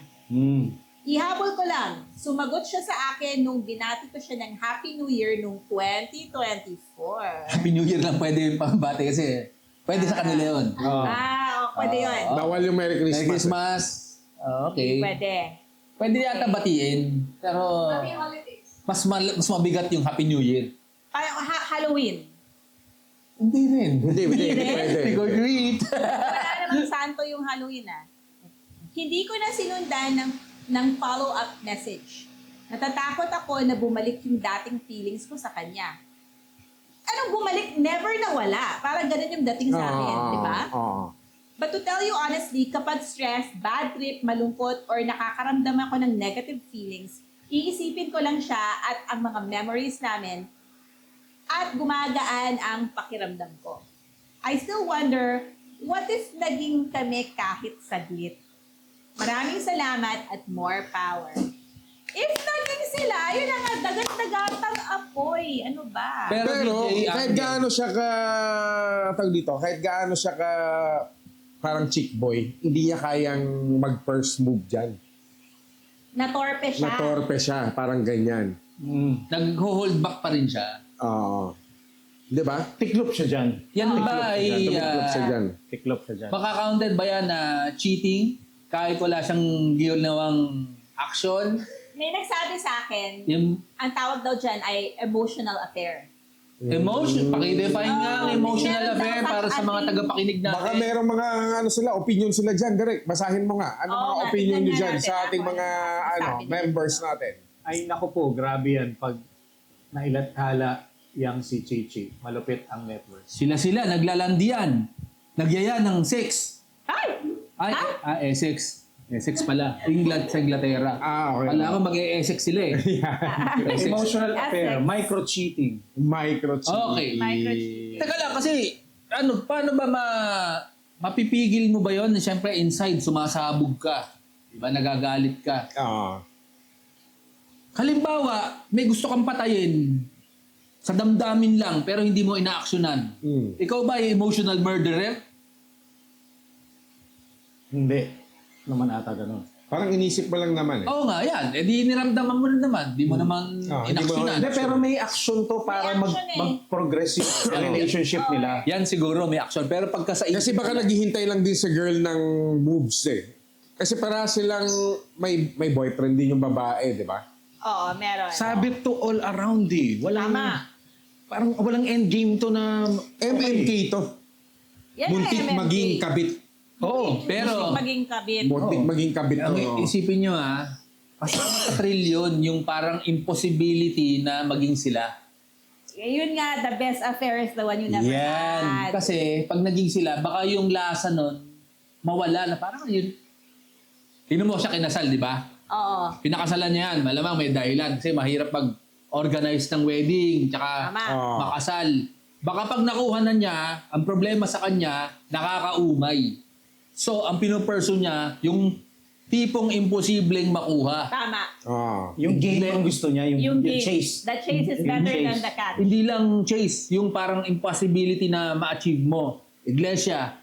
Ihabol ko lang, sumagot siya sa akin nung binati ko siya ng Happy New Year nung 2024. Happy New Year lang pwede yung pambate kasi pwede sa kanila yun. Pwede yun. Bawal yung Merry Merry Christmas. Christmas. Okay. Pwede. Pwede yata batiin. Pero Happy holidays. mas mabigat yung Happy New Year. Parang Halloween. Hindi rin. Hindi, pwede. Trick or treat. Wala namang santo yung Halloween Hindi ko na sinundan ng follow-up message. Natatakot ako na bumalik yung dating feelings ko sa kanya. Anong bumalik? Never na wala. Parang ganun yung dating sa akin, di ba? Oo. But to tell you honestly, kapag stress, bad trip, malungkot, or nakakaramdam ako ng negative feelings, iisipin ko lang siya at ang mga memories namin at gumagaan ang pakiramdam ko. I still wonder, what if naging kami kahit saglit? Maraming salamat at more power. If naging sila, yun na nga, dagat-dagatang apoy. Ano ba? Pero DJ, kahit gaano siya kahit gaano siya parang chick boy, hindi niya kayang mag-first move dyan. Natorpe siya. Natorpe siya, parang ganyan. Nag-hold back pa rin siya. Oo. Di ba? Tiklop siya dyan. Yan ba ay Tumiklop siya dyan. Tiklop siya dyan. maka-counted ba yan na cheating kahit wala siyang ginawang action? May nagsabi sa akin, Yung ang tawag daw dyan ay emotional affair. emotion, pakidefine nga ang emotional meron daw affair para sa mga ating- tagapakinig natin. Baka merong mga opinion sila dyan, Direk. Basahin mo nga. Ano Oo mga nga, opinion tignan nyo nga dyan natin sa ating ako. mga Sabi nila. members natin? Ay, naku po, grabe yan. Pag nailathala yang si Chichi, malupit ang network. Sila naglalandian. Nagyaya ng sex. Ay! Essex. Essex pala. England sa Inglaterra. Okay. Kala ko mag-e-Essex sila eh. Essex. Emotional Essex. affair, micro-cheating. Microchip. Okay. Microchip. Teka lang kasi, paano ba mapipigil mo ba yon? Siyempre inside, sumasabog ka. Diba, nagagalit ka. Halimbawa, may gusto kang patayin sa damdamin lang pero hindi mo inaaksyonan. Ikaw ba ay emotional murderer? Hindi. Naman ata ganun. Parang inisip mo lang naman eh. Oo nga, yan. Eh di niramdaman mo na naman. Di mo naman Hindi mo- inaksyonan. Hindi, pero may action to para May action eh. mag-progress yung relationship nila. Yan siguro may action. Pero pagka sa Kasi baka naghihintay lang din sa girl ng moves eh. Kasi para silang may boyfriend din yung babae, di ba? Oo, meron. Sabi to all around eh. Walang, Tama. parang walang endgame to na... MMK to. Yan ang Muntik MMK. maging kabit. Oo, pero Muntik maging kabit. Muntik maging kabit ang to. isipin nyo thrill yun, yung parang impossibility na maging sila. Yun nga, the best affair is the one you never Yan. had. Kasi pag naging sila, baka yung lasa nun, mawala na parang yun. Tingnan mo siya kinasal, di ba? Oo. Pinakasalan niya yan, malamang may dahilan. Kasi mahirap pag-organize ng wedding, tsaka Tama. makasal. Baka pag nakuha na niya, ang problema sa kanya, nakakaumay. So, ang pinoperso niya, yung tipong imposibleng makuha. Tama. Yung game ang gusto niya, yung game. chase. The chase is Yung better chase. than the catch. Hindi lang chase, yung parang impossibility na ma-achieve mo. Iglesia,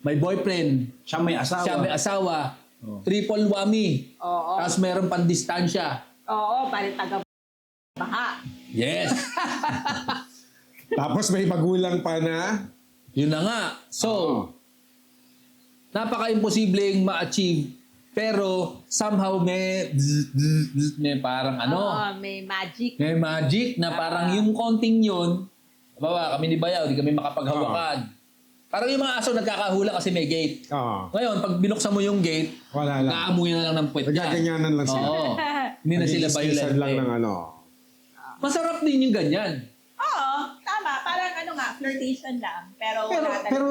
may boyfriend, Siya may asawa. siya may asawa, triple whammy, Oo. tapos meron pang distansya. Oo, pare taga baha. Yes! Tapos may magulang pa na. Yun na nga. So, napaka-imposibleng ma-achieve. Pero, somehow may parang Oo, may magic. may magic na parang yung konting yun, bawa kami ni Bayaw, di kami makapaghawakan. Parang yung mga aso nagkakahula kasi may gate. Ngayon, pag binuksan mo yung gate, Wala lang. naamuy na lang ng puwet niya. Nagaganyanan lang sila. Oo. Hindi na sila Nagkikiskisan lang ng violent. ano. Masarap din yung ganyan. Oo, tama. Parang ano nga, flirtation lang. Pero, Pero, wala talaga. pero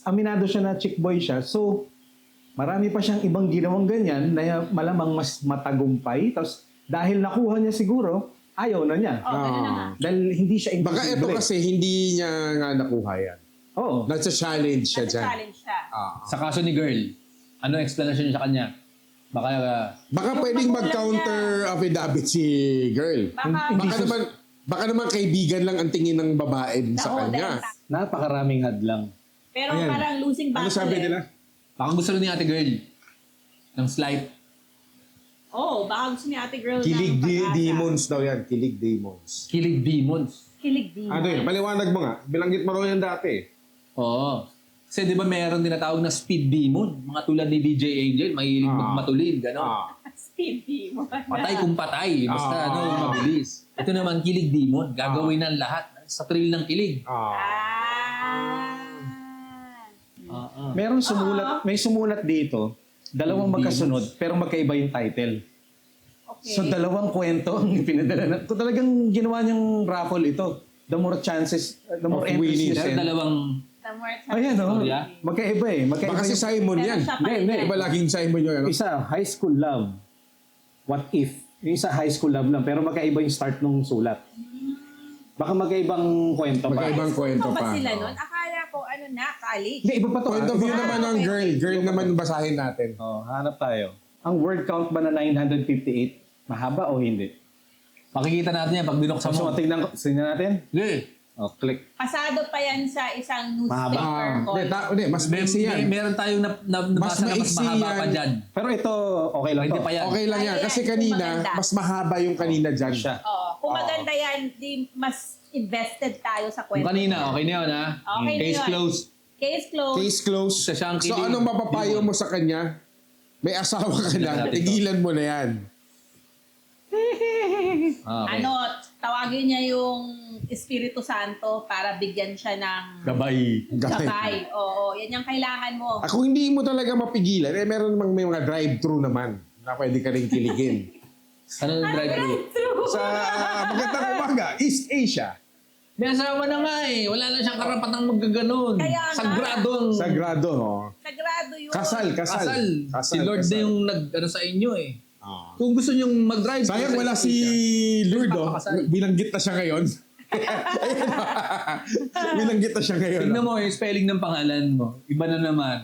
aminado siya na chick boy siya. So, marami pa siyang ibang ginawang ganyan na malamang mas matagumpay. Tapos, dahil nakuha niya siguro, ayaw na niya. Oo, ganun na nga. Dahil hindi siya Baka ito imposible. kasi hindi niya nga nakuha yan. Oo. Nasa-challenge siya dyan. Nasa-challenge siya. Sa kaso ni girl, ano ang explanation niya sa kanya? Baka Baka Yung pwedeng magulang mag-counter affidavit si girl. Baka, Baka naman kaibigan lang ang tingin ng babae din sa Oo, kanya. dahil- Napakaraming hadlang. pero Ayan. parang losing battle. Ano sabi eh. nila? baka gusto rin ni ate girl ng slight. Oo, baka gusto ni ate girl Kilig ng pag-asa. demons daw yan. Kilig demons. Kilig demons. Kilig demons. Ano yun? Paliwanag mo nga. Bilanggit mo rin yan dati. Oo. Kasi di ba meron tinatawag na speed demon? Mga tulad ni DJ Angel, mahilig matulin, gano'n. Speed demon. Patay kung patay, basta mabilis. Ito naman, kilig demon. Gagawin ng lahat sa thrill ng kilig. Meron may sumulat dito, dalawang magkasunod, pero magkaiba yung title. Okay. So, dalawang kwento ang pinadala na. Kung talagang ginawa niyang raffle ito, the more chances, the more Of entries winning. you Pero send. dalawang The more Ayan, oh. Storya? Magkaiba eh. Magkaiba Baka si yung- Simon Pero yan. siya pa Hindi, rin hindi. yan. Iba laging Simon yun. Ano? Isa, high school love. What if? Yung isa, high school love lang. Pero magkaiba yung start nung sulat. Baka magkaibang kwento pa. Magkaibang kwento Ano ba pa. sila nun? Akala ko, ano na, college. Hindi, iba pa to. Point of view Iba- naman ng girl. Girl naman basahin natin. Oh, hanap tayo. Ang word count ba na 958? Mahaba o hindi? makikita natin yan pag binuksan So, mo. tingnan natin. Hindi. Oh, click. Pasado pa yan sa isang Mahaba. newspaper called. Hindi, mas maiksi yan. Meron tayong nabasa na mas maiksi mahaba pa yan. dyan. Pero ito, okay lang Pwede to. pa yan. Okay lang yan. Ayan, Kasi kung kanina, maganda. mas mahaba yung kanina dyan. Siya. Oo. Kung maganda yan, di mas invested tayo sa kwento. Yung kanina, okay na yun ha? Okay na Case yun. closed. Case closed. Case closed. Sa siyang So kilig. anong mapapayo mo sa kanya? May asawa ka na. Tigilan mo na yan. Okay. Ano, tawagin niya yung Espiritu Santo para bigyan siya ng Gabay. gabay. Oo, yan yung kailangan mo. Kung hindi mo talaga mapigilan, meron namang may mga drive-thru naman na pwede ka rin kiligin. Ano yung drive-thru? Sa magandang umaga, East Asia. May asawa na nga eh. Wala na siyang karapatang magkaganon. Kaya nga. Sagradong. Sagrado, no? Sagrado yun. Kasal. Kasal. Si Lord na yung nag-ano sa inyo eh. Ah. Kung gusto nyong mag-drive. Sayang sa wala East si Asia. Lord, oh. Papakasal. Binanggit na siya ngayon. Binanggit na siya ngayon. Tingnan mo yung spelling ng pangalan mo. Iba na naman.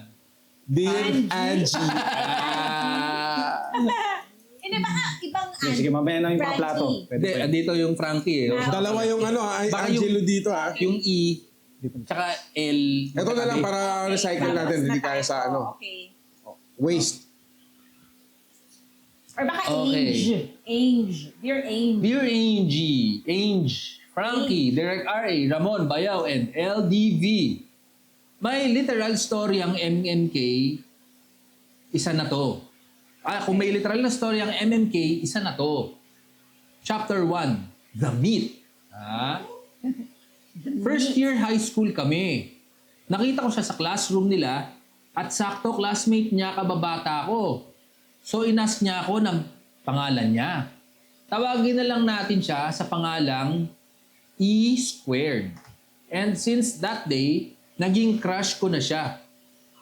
Dear Angie. Angie. Hindi ba ibang Sige, mamaya na yung mga plato. Frankie. Pwede, Hindi, pwede. dito yung Frankie eh. Ah. Dalawa yung ano, Baka Angelo dito, ha? Yung E, tsaka L. Ito na lang para recycle natin, hindi kaya sa ano. Okay. Waste. Or baka Okay. Ange. Dear Ange. Dear Ange, Frankie, Derek R.A., Ramon, Bayaw, and LDV. May literal story ang MMK, isa na to. Kung may literal na story ang MMK, isa na to. Chapter 1, The Meet. First year high school kami. Nakita ko siya sa classroom nila at sakto classmate niya kababata ko. So inas niya ako ng pangalan niya. Tawagin na lang natin siya sa pangalang E squared. And since that day, naging crush ko na siya.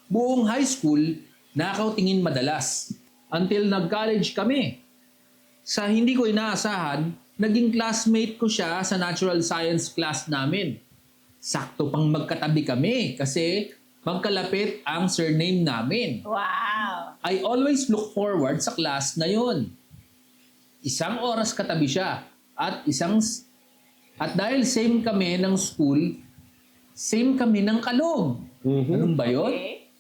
Buong high school, nakautingin madalas. Until nag-college kami. Sa hindi ko inaasahan, naging classmate ko siya sa natural science class namin. Sakto pang magkatabi kami kasi magkalapit ang surname namin. Wow. I always look forward sa class na yun. Isang oras katabi siya at dahil same kami ng school, same kami ng kalog. Ganun ba yun? Okay.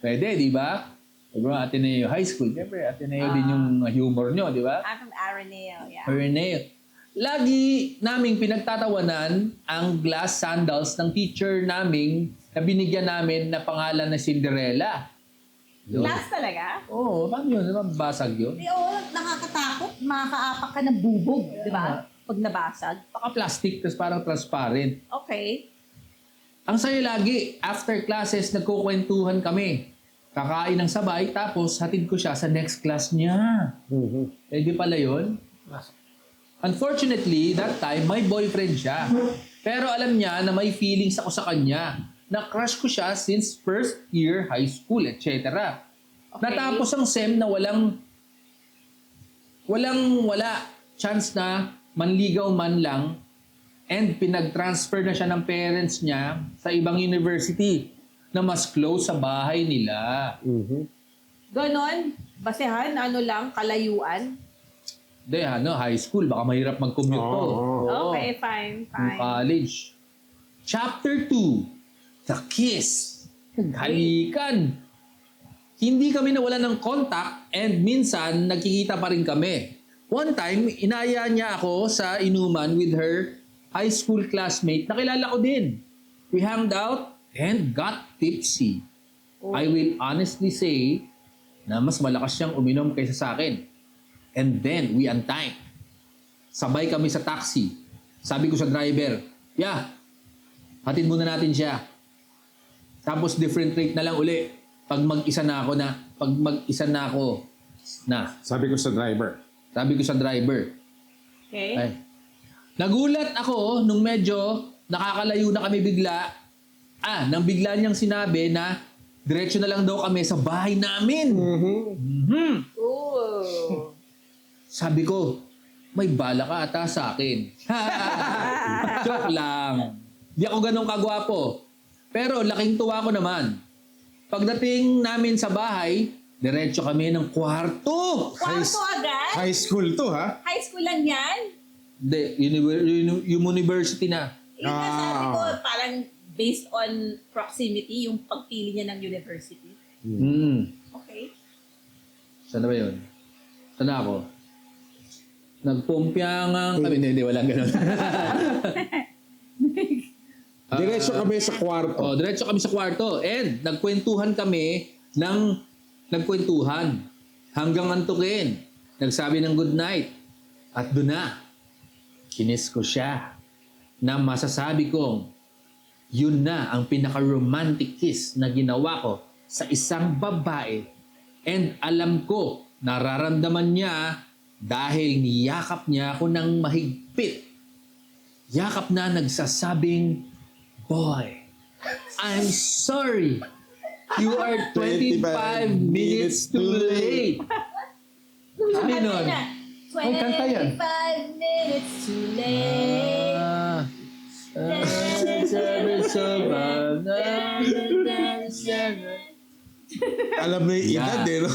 Pwede, di ba? Diba, Ateneo High School. Siyempre, Ateneo din yung humor nyo, di ba? I'm from Araneo, yeah. Ateneo. Lagi naming pinagtatawanan ang glass sandals ng teacher naming na binigyan namin na pangalan na Cinderella. Yun. Last talaga? Oo, paano yun? Diba, basag yun? Oo, nakakatakot. Makakaapak ka ng bubog, di ba? Pag nabasag. Paka-plastic, tapos parang transparent. Okay. Ang saya lagi, after classes, nagkukwentuhan kami. Kakain ng sabay, tapos hatid ko siya sa next class niya. Pwede pala yun? Unfortunately, that time, may boyfriend siya. Pero alam niya na may feelings ako sa kanya. Na-crush ko siya since first year high school, etc. Okay. Natapos ang SEM na wala chance na manligaw man lang and pinag-transfer na siya ng parents niya sa ibang university na mas close sa bahay nila. Ganon, basehan, kalayuan. Hindi, high school, baka mahirap mag-commute to. Oo. Okay, fine. Yung college. Chapter 2, The Kiss. Halikan. Hindi kami nawalan ng contact and minsan nagkikita pa rin kami. One time, inaya niya ako sa inuman with her high school classmate na kilala ko din. We hanged out and got tipsy. I will honestly say na mas malakas siyang uminom kaysa sa akin. And then, we untimed. Sabay kami sa taxi. Sabi ko sa driver, hatid muna natin siya. Tapos different rate na lang uli. Pag mag-isa na ako na. Sabi ko sa driver. Sabi ko sa driver. Okay. Ay. Nagulat ako nung medyo nakakalayo na kami bigla. Nang bigla niyang sinabi na diretso na lang daw kami sa bahay namin. Ooh. Sabi ko, may bala ka ata sa akin. Joke lang. Di ako ganun kagwapo. Pero laking tuwa ko naman. Pagdating namin sa bahay, diretso kami ng kwarto. Kwarto agad? High school to, ha? High school lang yan? Hindi, university na. Yung sabi ko, parang based on proximity, yung pagpili niya ng university. Okay. Saan na ba yun? Saan na ako? Nagpumpyangang kami. Hindi, walang ganun. Diretso kami sa kwarto. Diretso kami sa kwarto. And nagkwentuhan kami ng nagkwentuhan hanggang antukin. Nagsabi ng good night. At doon na, kinis ko siya na masasabi kong yun na ang pinaka-romantic kiss na ginawa ko sa isang babae. And alam ko, nararamdaman niya dahil niyakap niya ako ng mahigpit. Yakap na nagsasabing, boy, I'm sorry. You are 25 minutes too late. Sabi nun. Ang kanta yan. 25 minutes too late. Alam mo yung edad, no?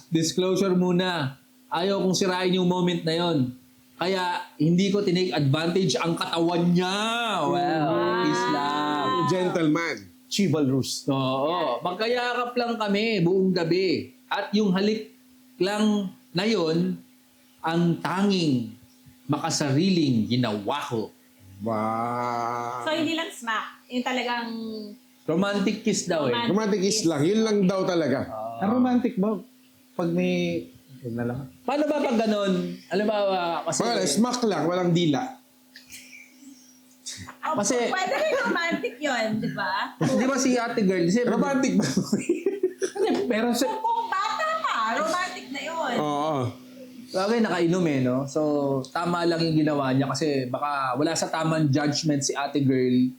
Disclosure muna. Ayaw kong sirain yung moment na yon. Kaya hindi ko tinake advantage ang katawan niya. Well, kiss lang. Gentleman. chivalrous. Oo, magkayakap lang kami buong gabi. At yung halik lang na yun, ang tanging makasariling ginawa ko. Wow. So, hindi lang smack. Yung talagang... Romantic kiss daw eh. Romantic kiss lang. Yun lang daw talaga. Ang romantic ba? Pag may... Yun na lang. Paano ba pag ganun? Alam ba, kasi... Wala, smack lang. Walang dila. Oh, Kasi- pwede rin romantic yun, di ba? Di ba si ate girl? Kasi, Romantic ba? Pero sa... Kung bata pa, romantic na yun. Oo. bagay nakainom eh, no? So, tama lang yung ginawa niya kasi baka wala sa tamang judgment si ate girl.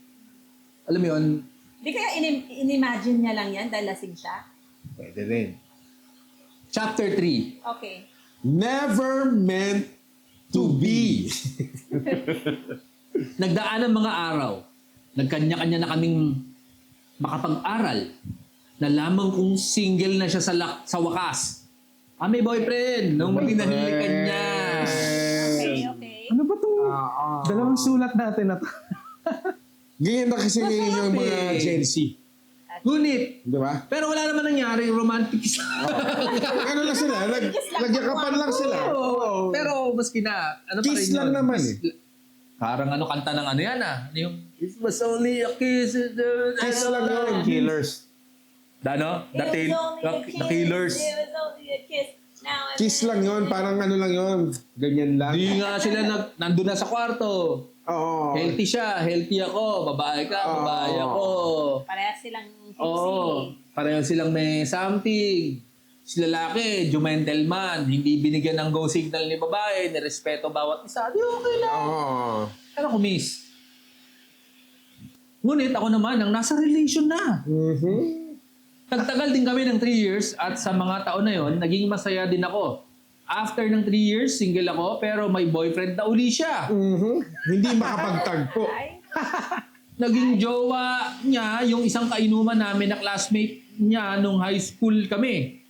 Alam mo yun? Di kaya in-imagine niya lang yan dahil lasing siya? Pwede rin. Chapter 3. Okay. Never meant to be. Nagdaan ng mga araw. Nagkanya-kanya na kaming makapag-aral. Nalaman kong single na siya sa wakas. May boyfriend nung pinahilikan niya. Okay. Ano ba itong dalawang sulat natin na to? Ganyan na kasi ngayon yung mga Gen Z. Ngunit, Di ba? pero wala naman nangyari romantic kiss. Ano lang sila? Nagyakapan lang sila. Oo. Pero maski na, ano pa rin Kiss lang yun? naman eh. Parang ano, kanta ng ano yan ah. Ano yung, it was only a kiss. Kiss lang yun. Killers. Ano? It was only a kiss. The Killers. It was only a kiss. Now I'm- Kiss lang yun. Parang ano lang yun. Ganyan lang. Di nga sila nandun na sa kwarto. Oo. Healthy siya, healthy ako. Babae ka, babae ako. Parehas silang tipsy. Oo. Pareho silang may something. Si lalaki, gentleman, hindi binigyan ng go signal ni babae, nirespeto bawat isa. Di okay lang. Oo. Ano ko, miss? Ngunit ako naman, ang nasa relation na. Nagtagal din kami ng 3 years at sa mga taon na yon, naging masaya din ako. After ng 3 years, single ako, pero may boyfriend na uli siya. Hindi makapagtagpo. Ay, Naging jowa niya yung isang kainuman namin na classmate niya nung high school kami.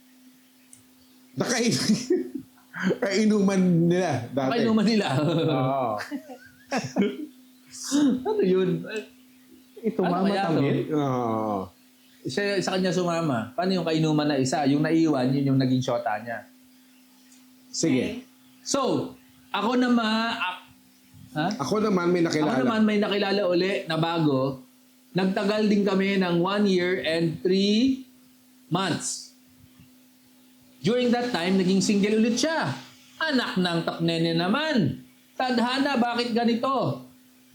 Kainuman nila dati. Kainuman nila. Oo. Ano yun? Ito Ano mama kaya to? tamil. Oo. Sa kanya sumama. Paano yung kainuman na isa? Yung naiwan, yun yung naging shota niya. Sige. So, ako naman, Ako naman may Ako nakilala. naman may nakilala uli na bago. Nagtagal din kami ng 1 year and 3 months. During that time, naging single ulit siya. Anak ng taknene naman. Tadhana, bakit ganito?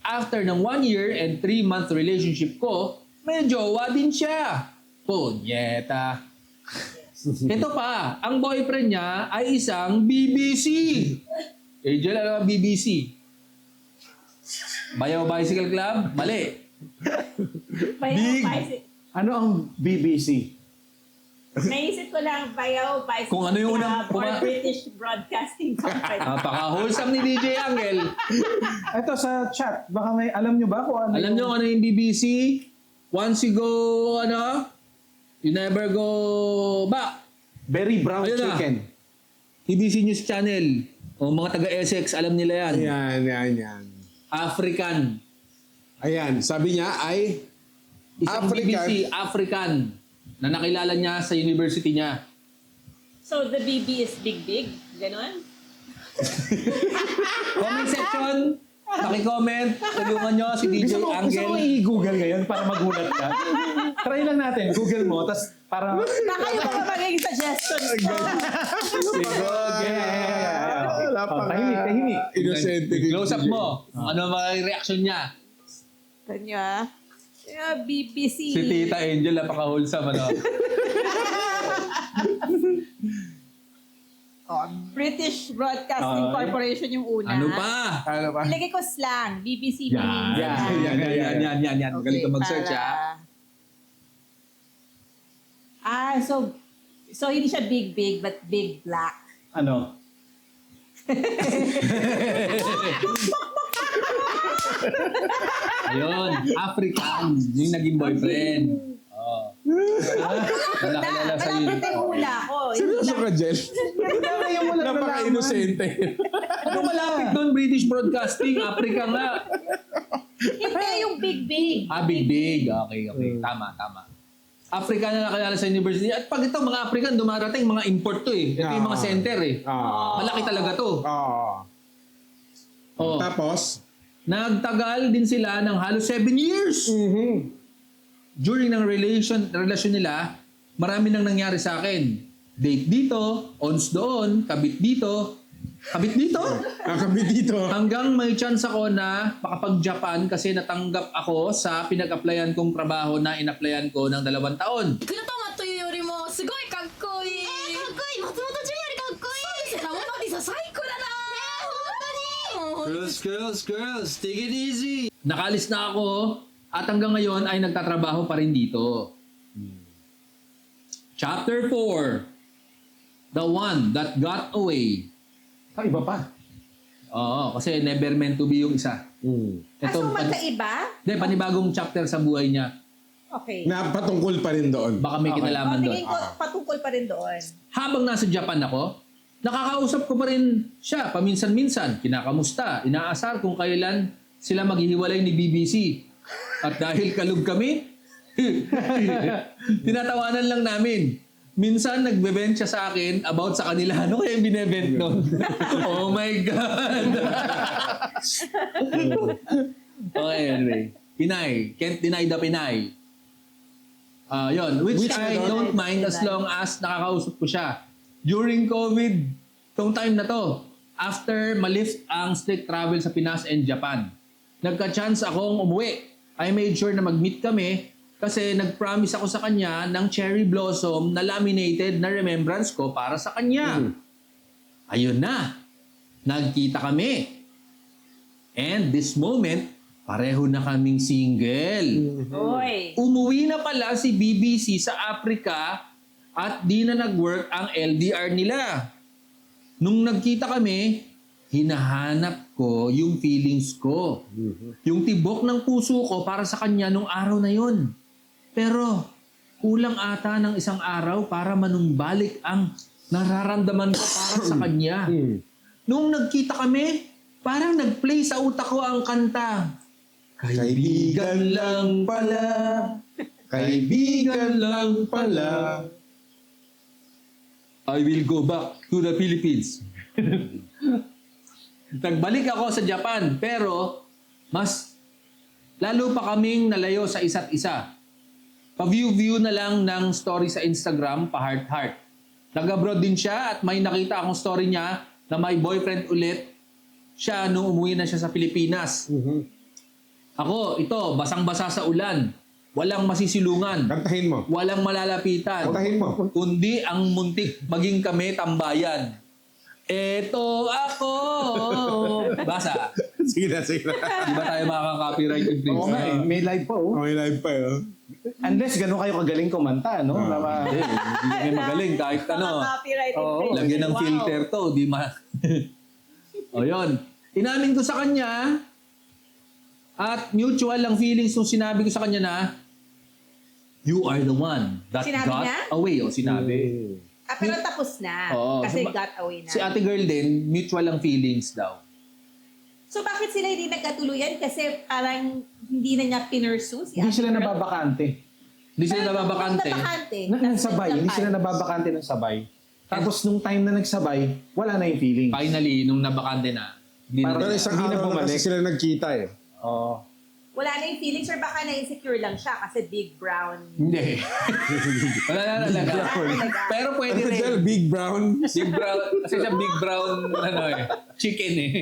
After ng 1 year and 3 month relationship ko, may jowa din siya. Punyeta. Ito pa, ang boyfriend niya ay isang BBC. Angel, ano ang BBC? Bayaw Bicycle Club? Mali. Bayaw Bicycle. Ano ang BBC? Naisip ko lang Bayaw Bicycle Kung ano yung Club unang- or British Broadcasting Company. Napaka-wholesome ni DJ Angel. Ito sa chat, baka may alam nyo ba kung ano Alam nyo ano yung BBC? Once you go, you never go back. Very brown Ayun na. chicken. BBC News Channel. O mga taga-Essex, alam nila yan. Yan. African. Ayan, sabi niya ay Isang African. BBC, African. Na nakilala niya sa university niya. So the BB is big? Ganon? Comment section. Paki-comment. Tulungan nyo si DJ Gusto mo Angel. i-google ngayon para magulat ka? Try lang natin, google mo, tapos para... Baka yung mga magiging suggestions ko. Tahimik. Innocent. Close up mo. Ano mga reaction niya? Kanya? BBC. Si Tita Angel, napaka-wholesome. Ano? British Broadcasting Corporation yung una. Ano pa? Ilagay ko slang. BBC. Yan. Yan. Magaling ka mag-search, para- ha? So hindi siya big, but big black. Ano? Ayun, African. Yung naging boyfriend. Oo. Nakilala sa Malapit yun. yung hula ko. Seryoso ka, Jel? Napaka-inosente. Ano malapit doon? British Broadcasting, Africa nga. Hindi yung Yung big. Big. Okay. Tama. Africa na nakilala sa university. At pag ito, mga African, dumarating, mga import to eh. Ito yung mga center eh. Malaki talaga to. Oh. Tapos, Nagtagal din sila ng halos 7 years. During ng relasyon nila, marami nang nangyari sa akin. Date dito, ons doon, kabit dito. nakabit dito. Hanggang may chance ako na makapag-Japan kasi natanggap ako sa pinag-applyan kong trabaho na in-applyan ko ng 2 taon. 黒トマというよりもすごいかっこいい。かっこいい。松本潤よりかっこいい。そうですよ。ラモマディさん最高だな。本当に。 Girls, take it easy. Nakalis na ako at hanggang ngayon ay nagtatrabaho pa rin dito. Chapter 4. The one that got away. Iba pa. Oo, kasi never meant to be yung isa. So magkaiba? Panibagong chapter sa buhay niya. Okay. Na patungkol pa rin doon. Baka may kinalaman doon. Tingin ko patungkol pa rin doon. Habang nasa Japan ako, nakakausap ko pa rin siya paminsan-minsan, kinakamusta, inaasar kung kailan sila maghihiwalay ni BBC. At dahil kalug kami, tinatawanan lang namin. Minsan nagbe-vent siya sa akin about sa kanila. Ano kaya yung binevent nun? Oh my God! Okay, anyway. Pinay. Can't deny the Pinay. Yun. Which I don't mind as long as nakakausap ko siya. During COVID, tong time na to, after malift ang strict travel sa Pinas and Japan, nagka-chance akong umuwi. I made sure na mag-meet kami kasi nag-promise ako sa kanya ng cherry blossom na laminated na remembrance ko para sa kanya. Ayun na. Nagkita kami. And this moment, pareho na kaming single. Oy. Umuwi na pala si BBC sa Africa at di na nag-work ang LDR nila. Nung nagkita kami, hinahanap ko yung feelings ko. Yung tibok ng puso ko para sa kanya nung araw na yun. Pero kulang ata ng isang araw para manumbalik ang nararamdaman ko para sa kanya. Nung nagkita kami, parang nag-play sa utak ko ang kanta. Kaibigan lang pala. Kaibigan lang pala. I will go back to the Philippines. Nagbalik ako sa Japan, pero mas lalo pa kaming nalayo sa isa't isa. Pa-view na lang ng story sa Instagram, pa-heart-heart. Nag-abroad din siya at may nakita akong story niya na may boyfriend ulit siya nung umuwi na siya sa Pilipinas. Ako, ito, basang-basa sa ulan. Walang masisilungan. Kantahin mo. Walang malalapitan. Kantahin mo. Kundi ang muntik maging kami tambayan. Eto ako. Basa. Sige na. Di ba tayo makaka-copyright infringe? Oo nga eh. May live pa oh. Okay, live pa yun. Unless gano'n kayo kagaling kumanta, no? Hindi kami magaling kahit ano. Copyright Oo. infringement. Lagyan ng filter to. Di o yun. Inamin ko sa kanya at mutual ang feelings nung sinabi ko sa kanya na you are the one that Sinabi got niya? away. O sinabi. Pero tapos na. Oo. Kasi Si- got away na. Si ate girl din, mutual ang feelings daw. So bakit sila hindi nagkatuluyan? Kasi parang hindi na niya pinursue si Hindi ate sila girl? nababakante. Hindi sila nababakante. Nang sabay, hindi sila nababakante ng sabay. Tapos nung time na nagsabay, wala na yung feeling. Finally, nung nabakante na, hindi na Pero nila. isang Hindi na araw na bumalik. kasi sila nagkita eh. Oo. Wala na yung feelings or baka na-insecure lang siya kasi big brown. Hindi. Wala na talaga. Pero pwede Ano rin. dyan? Big Brown? Big brown, kasi siya big brown, chicken eh.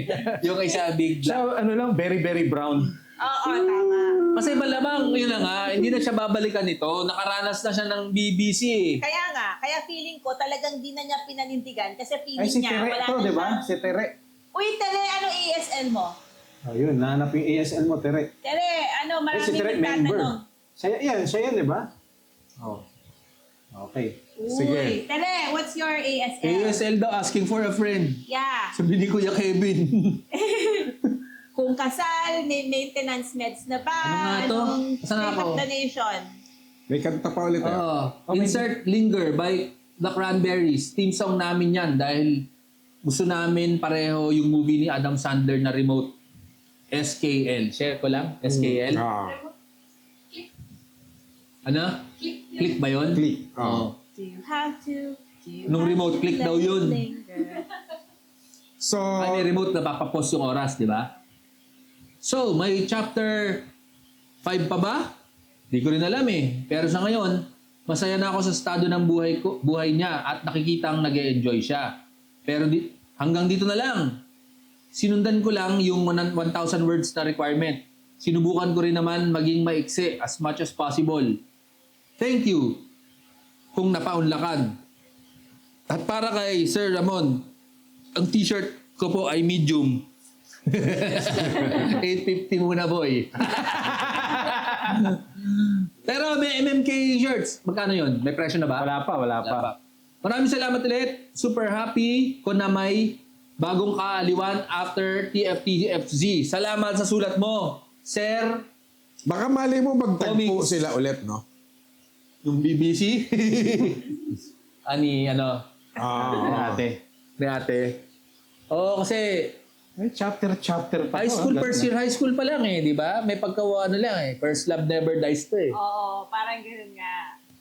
Yung isa big black. So, ano lang, very, very brown. Oo, tama. Kasi malamang, yun na nga, hindi na siya babalikan nito. Nakaranas na siya ng BBC eh. Kaya nga, kaya feeling ko talagang di na niya pinanindigan kasi feeling Ay, si niya Tere wala to, na di ba? siyang- Si Tere. Uy, Tere, ano ASL mo? Ayun, nahanap yung ASL mo, Tere. Tere, ano, Eh, si maraming Tere, member. nagtatanong. Siya yan, di ba? Oh. Okay. Sige. Uy, Tere, what's your ASL? ASL daw asking for a friend. Yeah. Sabi ni Kuya Kevin. Kung kasal, may maintenance meds na ba? Ano nga to? Anong Saan state ako? of the nation? May kanta pa ulit eh. Insert Linger by The Cranberries. Team song namin yan dahil gusto namin pareho yung movie ni Adam Sandler na Remote. SKL. Share ko lang. SKL. Ano? Click ba yun? Click. Oo. Do you have to? Do you Nung have remote to click let daw yun. it linger? So, May remote na papapost yung oras, di ba? So, may chapter 5 pa ba? Di ko rin alam eh. Pero sa ngayon, masaya na ako sa estado ng buhay niya at nakikitang nag-e-enjoy siya. Pero hanggang dito na lang. Sinundan ko lang yung 1,000 words na requirement. Sinubukan ko rin naman maging maiksi as much as possible. Thank you kung napaunlakan. At para kay Sir Ramon, ang t-shirt ko po ay medium. 850 muna, boy. Pero may MMK shirts. Magkano yun? May presyo na ba? Wala pa. Maraming salamat ulit. Super happy ko na may bagong kaaliwan after TFTFZ. Salamat sa sulat mo, Sir. baka mali mo magtagpo Comics. sila ulit, no? Yung BBC. Ani, ano? Ate. Ni ate. Oo, kasi May chapter pa. high to, school, ah. first year high school pa lang eh, di ba? May ano lang eh. First love never dies to eh. Oo, parang gano'n nga.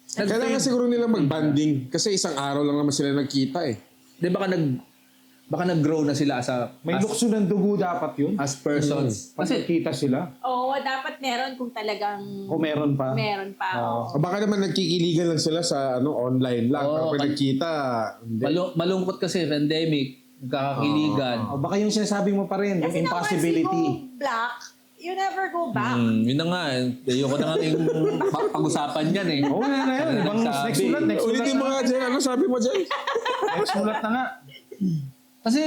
Kailangan siguro nila mag-banding kasi isang araw lang naman sila nagkita eh. Di baka nag-grow na sila May lukso ng dugo dapat yun. as persons. Kasi kita sila. Oo, dapat meron kung talagang Kung meron pa. meron pa. Oo. oo. O baka naman nagkikiligan lang sila sa online lang. Oo, Pero pag nagkita, hindi. Malungkot kasi pandemic, nagkakakiligan. O baka yung sinasabi mo pa rin, yung Kasi impossibility. na once you go black, you never go back. Yun na nga. Ayoko na nga yung pag-usapan yan eh. Oo nga na yun. Ibang Nagsabi. next sulat Ulitin mo na. nga dyan. Ano sabi mo dyan? Next sulat na nga. Kasi,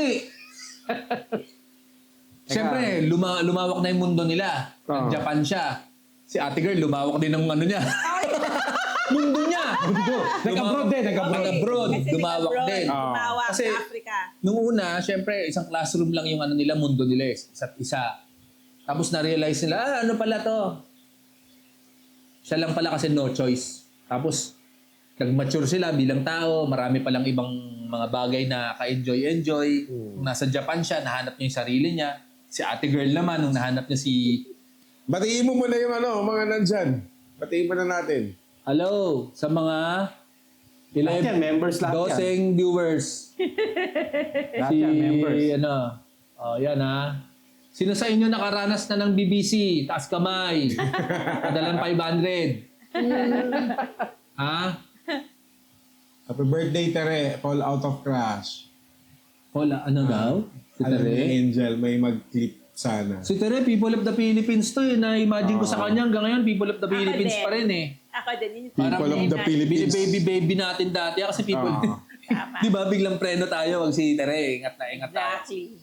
siyempre, lumawak na yung mundo nila. Japan siya. Si ate girl, lumawak din ng ano niya. mundo niya. Nag-abroad din, Nag-abroad. Kasi Lumawak nag-abroad, din. lumawak Kasi- sa Africa. Nung una, siyempre, isang classroom lang yung ano nila, mundo nila eh. Isa't isa. Tapos na-realize nila, ano pala to? Siya lang pala kasi no choice. Tapos, nag-mature sila bilang tao. Marami palang ibang mga bagay na ka-enjoy-enjoy. Nung nasa Japan siya, nahanap niya yung sarili niya. Si ate girl naman, nung nahanap niya si... Batiin mo muna yung mga nandyan. Batiin mo na natin. Hello, sa mga... Lahat yan, members lahat yan. Doseng viewers. Lahat yan, members. Ano, yan ha. Sino sa inyo nakaranas na ng BBC? Taas kamay. Padalan 500. Ha? Happy birthday, Tere. Fall out of crash. Hola, ano daw? Si Alam ni Tere? Angel, may mag-clip sana. Si Tere, People of the Philippines to eh. Na-imagine ko sa kanya hanggang ngayon, People of the Philippines din. pa rin eh. Ako din. Yun yung People of the Philippines. Baby natin dati kasi people... Tama. Di ba biglang preno tayo wag si Tere, ingat na tayo. Exactly.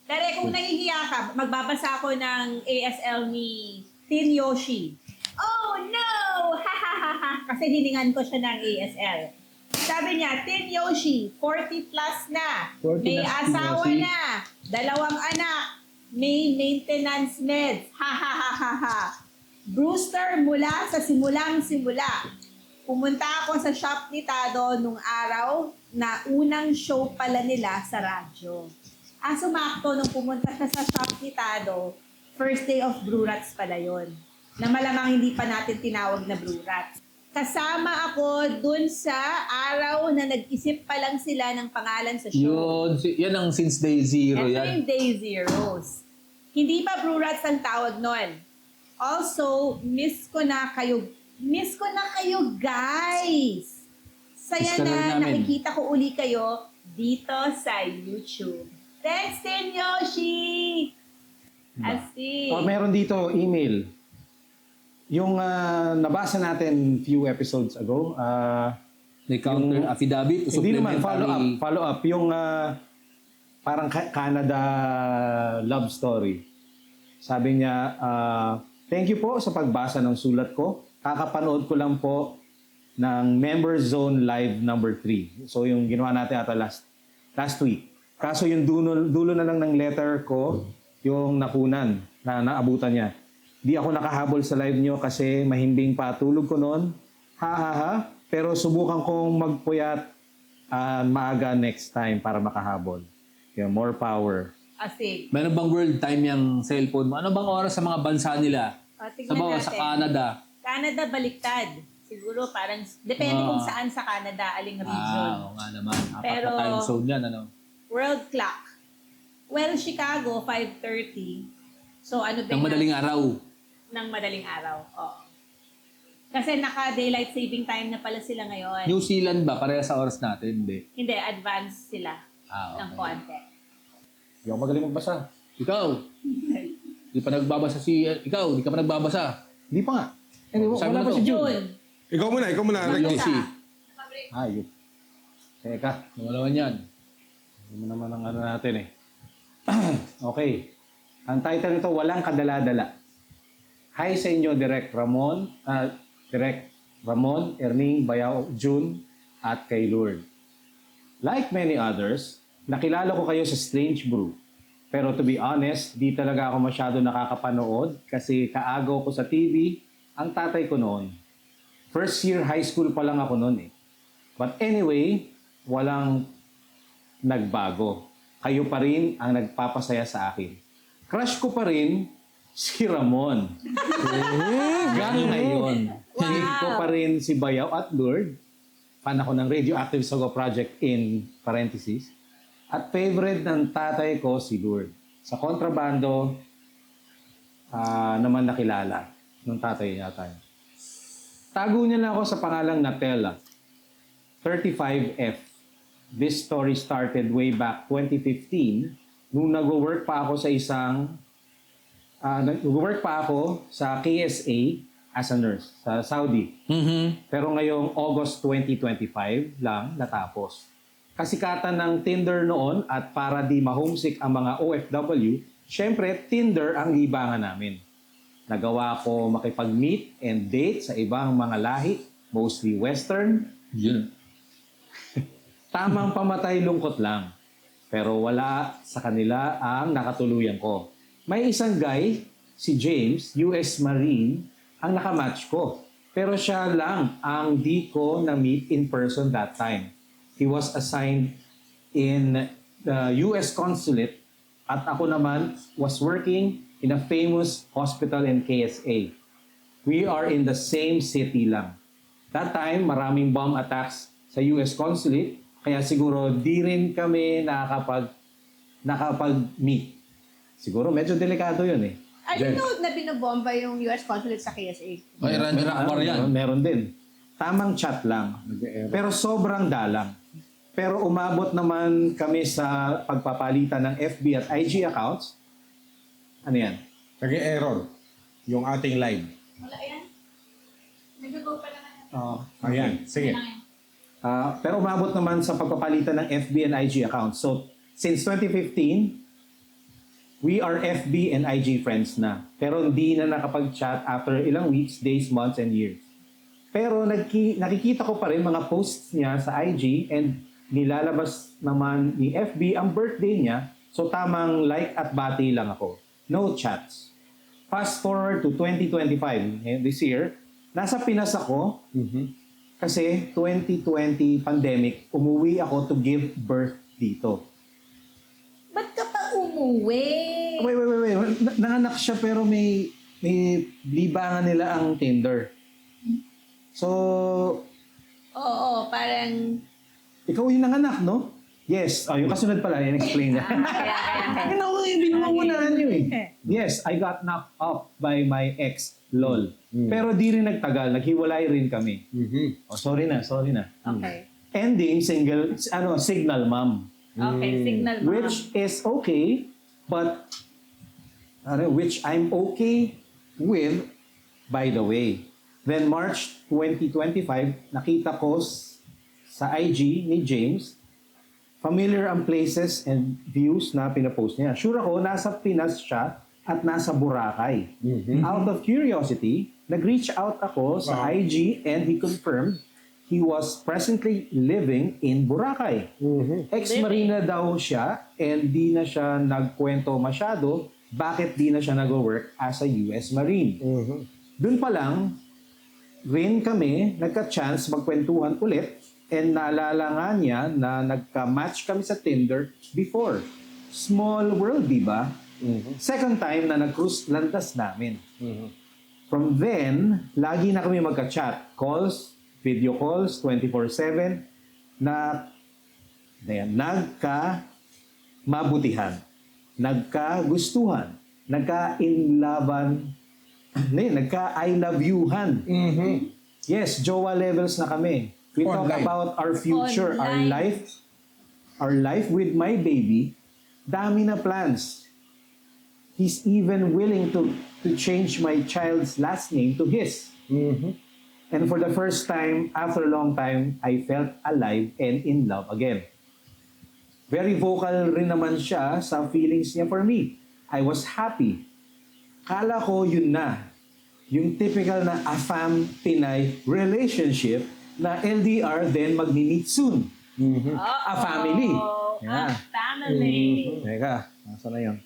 Tere, kung nahihiya ka, magbabasa ako ng ASL ni Tin Yoshi. Oh no! Ha ha ha ha! Kasi hiningan ko siya ng ASL. Sabi niya, Tin Yoshi, 40 plus na. 40 May na, asawa Tin Yoshi. na. 2 anak. May maintenance meds. Ha ha ha ha ha. Brewster mula sa simulang simula. Pumunta ako sa shop ni Tado nung araw na unang show pala nila sa radyo. Sumakto nung pumunta siya sa shop ni Tado, first day of Brew Rats pala yun. Na malamang hindi pa natin tinawag na Brew Rats. Kasama ako dun sa araw na nag-isip pa lang sila ng pangalan sa show. Yan ang since day zero Ito yan. yung day zeros. Hindi pa Brew Rats ang tawag nun. Also, miss ko na kayo guys! Saya Miss ka rin na namin. nakikita ko uli kayo dito sa YouTube. Thanks, Tin Yoshi! Astig. Meron dito, email. Yung nabasa natin few episodes ago, May counter affidavit. hindi naman, supplementary- follow up. Yung parang Canada love story. Sabi niya, thank you po sa pagbasa ng sulat ko. Kakapanood ko lang po ng Member Zone Live number 3. So yung ginawa natin ata last week. Kaso yung dulo na lang ng letter ko, yung nakunan, na naabutan niya. Di ako nakahabol sa live nyo kasi mahimbing pa tulog ko noon. Ha. Pero subukan kong magpuyat maaga next time para makahabol. More power. Asig. Meron bang world time yung cellphone mo? Ano bang oras sa mga bansa nila? Tignan Sa natin. sa Canada. Canada baliktad. Siguro parang, depende kung saan sa Canada, aling region. Oo nga naman. Apat Pero- na time zone yan, ano? World clock. Well, Chicago, 5:30. So ano din? Ng madaling araw. Ng madaling araw. Oo. Kasi naka-daylight saving time na pala sila ngayon. New Zealand ba? Pareha sa oras natin? Hindi. Hindi, advance sila ng Okay. konti. Hindi ako magaling magbasa. Ikaw? Di pa nagbabasa si... Ikaw, di ka pa nagbabasa. Hindi pa nga. Anyway, Sabi wala mo pa to. si June. June. Ikaw muna. Lucy. Ayun. Teka, Wala yan. hindi mo naman ang ano natin eh. Okay. Ang title nito, Walang Kadala-dala. Hi sa inyo, Direk Ramon, Erning, Bayaw, June, at kay Lourdes. Like many others, nakilala ko kayo sa Strange Brew. Pero to be honest, di talaga ako masyado nakakapanood kasi kaagaw ko sa TV ang tatay ko noon. First year high school pa lang ako noon eh. But anyway, walang nagbago. Kayo pa rin ang nagpapasaya sa akin. Crush ko pa rin si Ramon. Hanggang ngayon. Hilig ko pa rin si Bayaw at Lourdes. Fan ako ng Radioactive Sogo Project in parentheses. At favorite ng tatay ko si Lourdes. Sa kontrabando, naman nakilala ng tatay yata. Tago niya lang ako sa pangalang Natella. 35F. This story started way back 2015 nung nag-work pa ako sa KSA as a nurse sa Saudi. Pero ngayong August 2025 lang natapos. Kasikatan ng Tinder noon at para di ma-homesick ang mga OFW, syempre Tinder ang libangan namin. Nagawa ko makipag-meet and date sa ibang mga lahi, mostly Western. Yun. Tamang pamatay lungkot lang. Pero wala sa kanila ang nakatuluyan ko. May isang guy, si James, US Marine, ang nakamatch ko. Pero siya lang ang di ko na-meet in person that time. He was assigned in the US Consulate at ako naman was working in a famous hospital in KSA. We are in the same city lang. That time, maraming bomb attacks sa US Consulate, kaya siguro di rin kami nakapag-meet. Siguro medyo delikado yun eh. I didn't know na binobomba yung US Consulate sa KSA. Ay, Randy Akbar yan. Meron din. Tamang chat lang. Pero sobrang dalang. Pero umabot naman kami sa pagpapalitan ng FB at IG accounts. Ano yan? Nag-error yung ating live. Wala yan. Nag-go pa naman. Ayan, sige. Pero umabot naman sa pagpapalitan ng FB and IG accounts. So, since 2015, we are FB and IG friends na. Pero hindi na nakapag-chat after ilang weeks, days, months, and years. Pero nakikita ko pa rin mga posts niya sa IG and nilalabas naman ni FB ang birthday niya. So, tamang like at bati lang ako. No chats. Fast forward to 2025, this year, nasa Pinas ako. Kasi 2020 pandemic, umuwi ako to give birth dito. Ba't ka pa umuwi? Wait. Nanganak siya pero may libangan nila ang Tinder. So, Oo, parang... ikaw yung nanganak, no? Yes. Yung kasunod pala, in-explain niya. Kaya. Hindi mo maunahan yun eh. Yes, I got knocked up by my ex, lol. Pero di rin nagtagal, naghiwalay rin kami. Oh, sorry na. Okay. Ending, signal mom. Okay, signal mo. Which is okay, but which I'm okay with, by the way. Then March 2025, nakita ko sa IG ni James, familiar ang places and views na pinapost niya. Sure ako, nasa Pinas siya at nasa Boracay. Out of curiosity, nag-reach out ako sa IG and he confirmed he was presently living in Boracay. Ex-marina daw siya and di na siya nagkwento masyado bakit di na siya nag-work as a US Marine. Doon pa lang, rin kami nagka-chance magkwentuhan ulit and naalala nga niya na nagka-match kami sa Tinder before. Small world, di ba? Second time na nag-cruise landas namin. From then, lagi na kami magka-chat. Calls, video calls, 24/7, na nagka-mabutihan, nagka-gustuhan, nagka-inlaban, nagka-I love you-han. Yes, jowa levels na kami. We talk Online. about our future, Online. our life with my baby. Dami na plans. He's even willing to change my child's last name to his. And for the first time, after a long time, I felt alive and in love again. Very vocal rin naman siya sa feelings niya for me. I was happy. Kala ko yun na. Yung typical na AFAM Pinay relationship na LDR then magni-meet soon. A family. Yeah. Family. Teka, nasa na yun?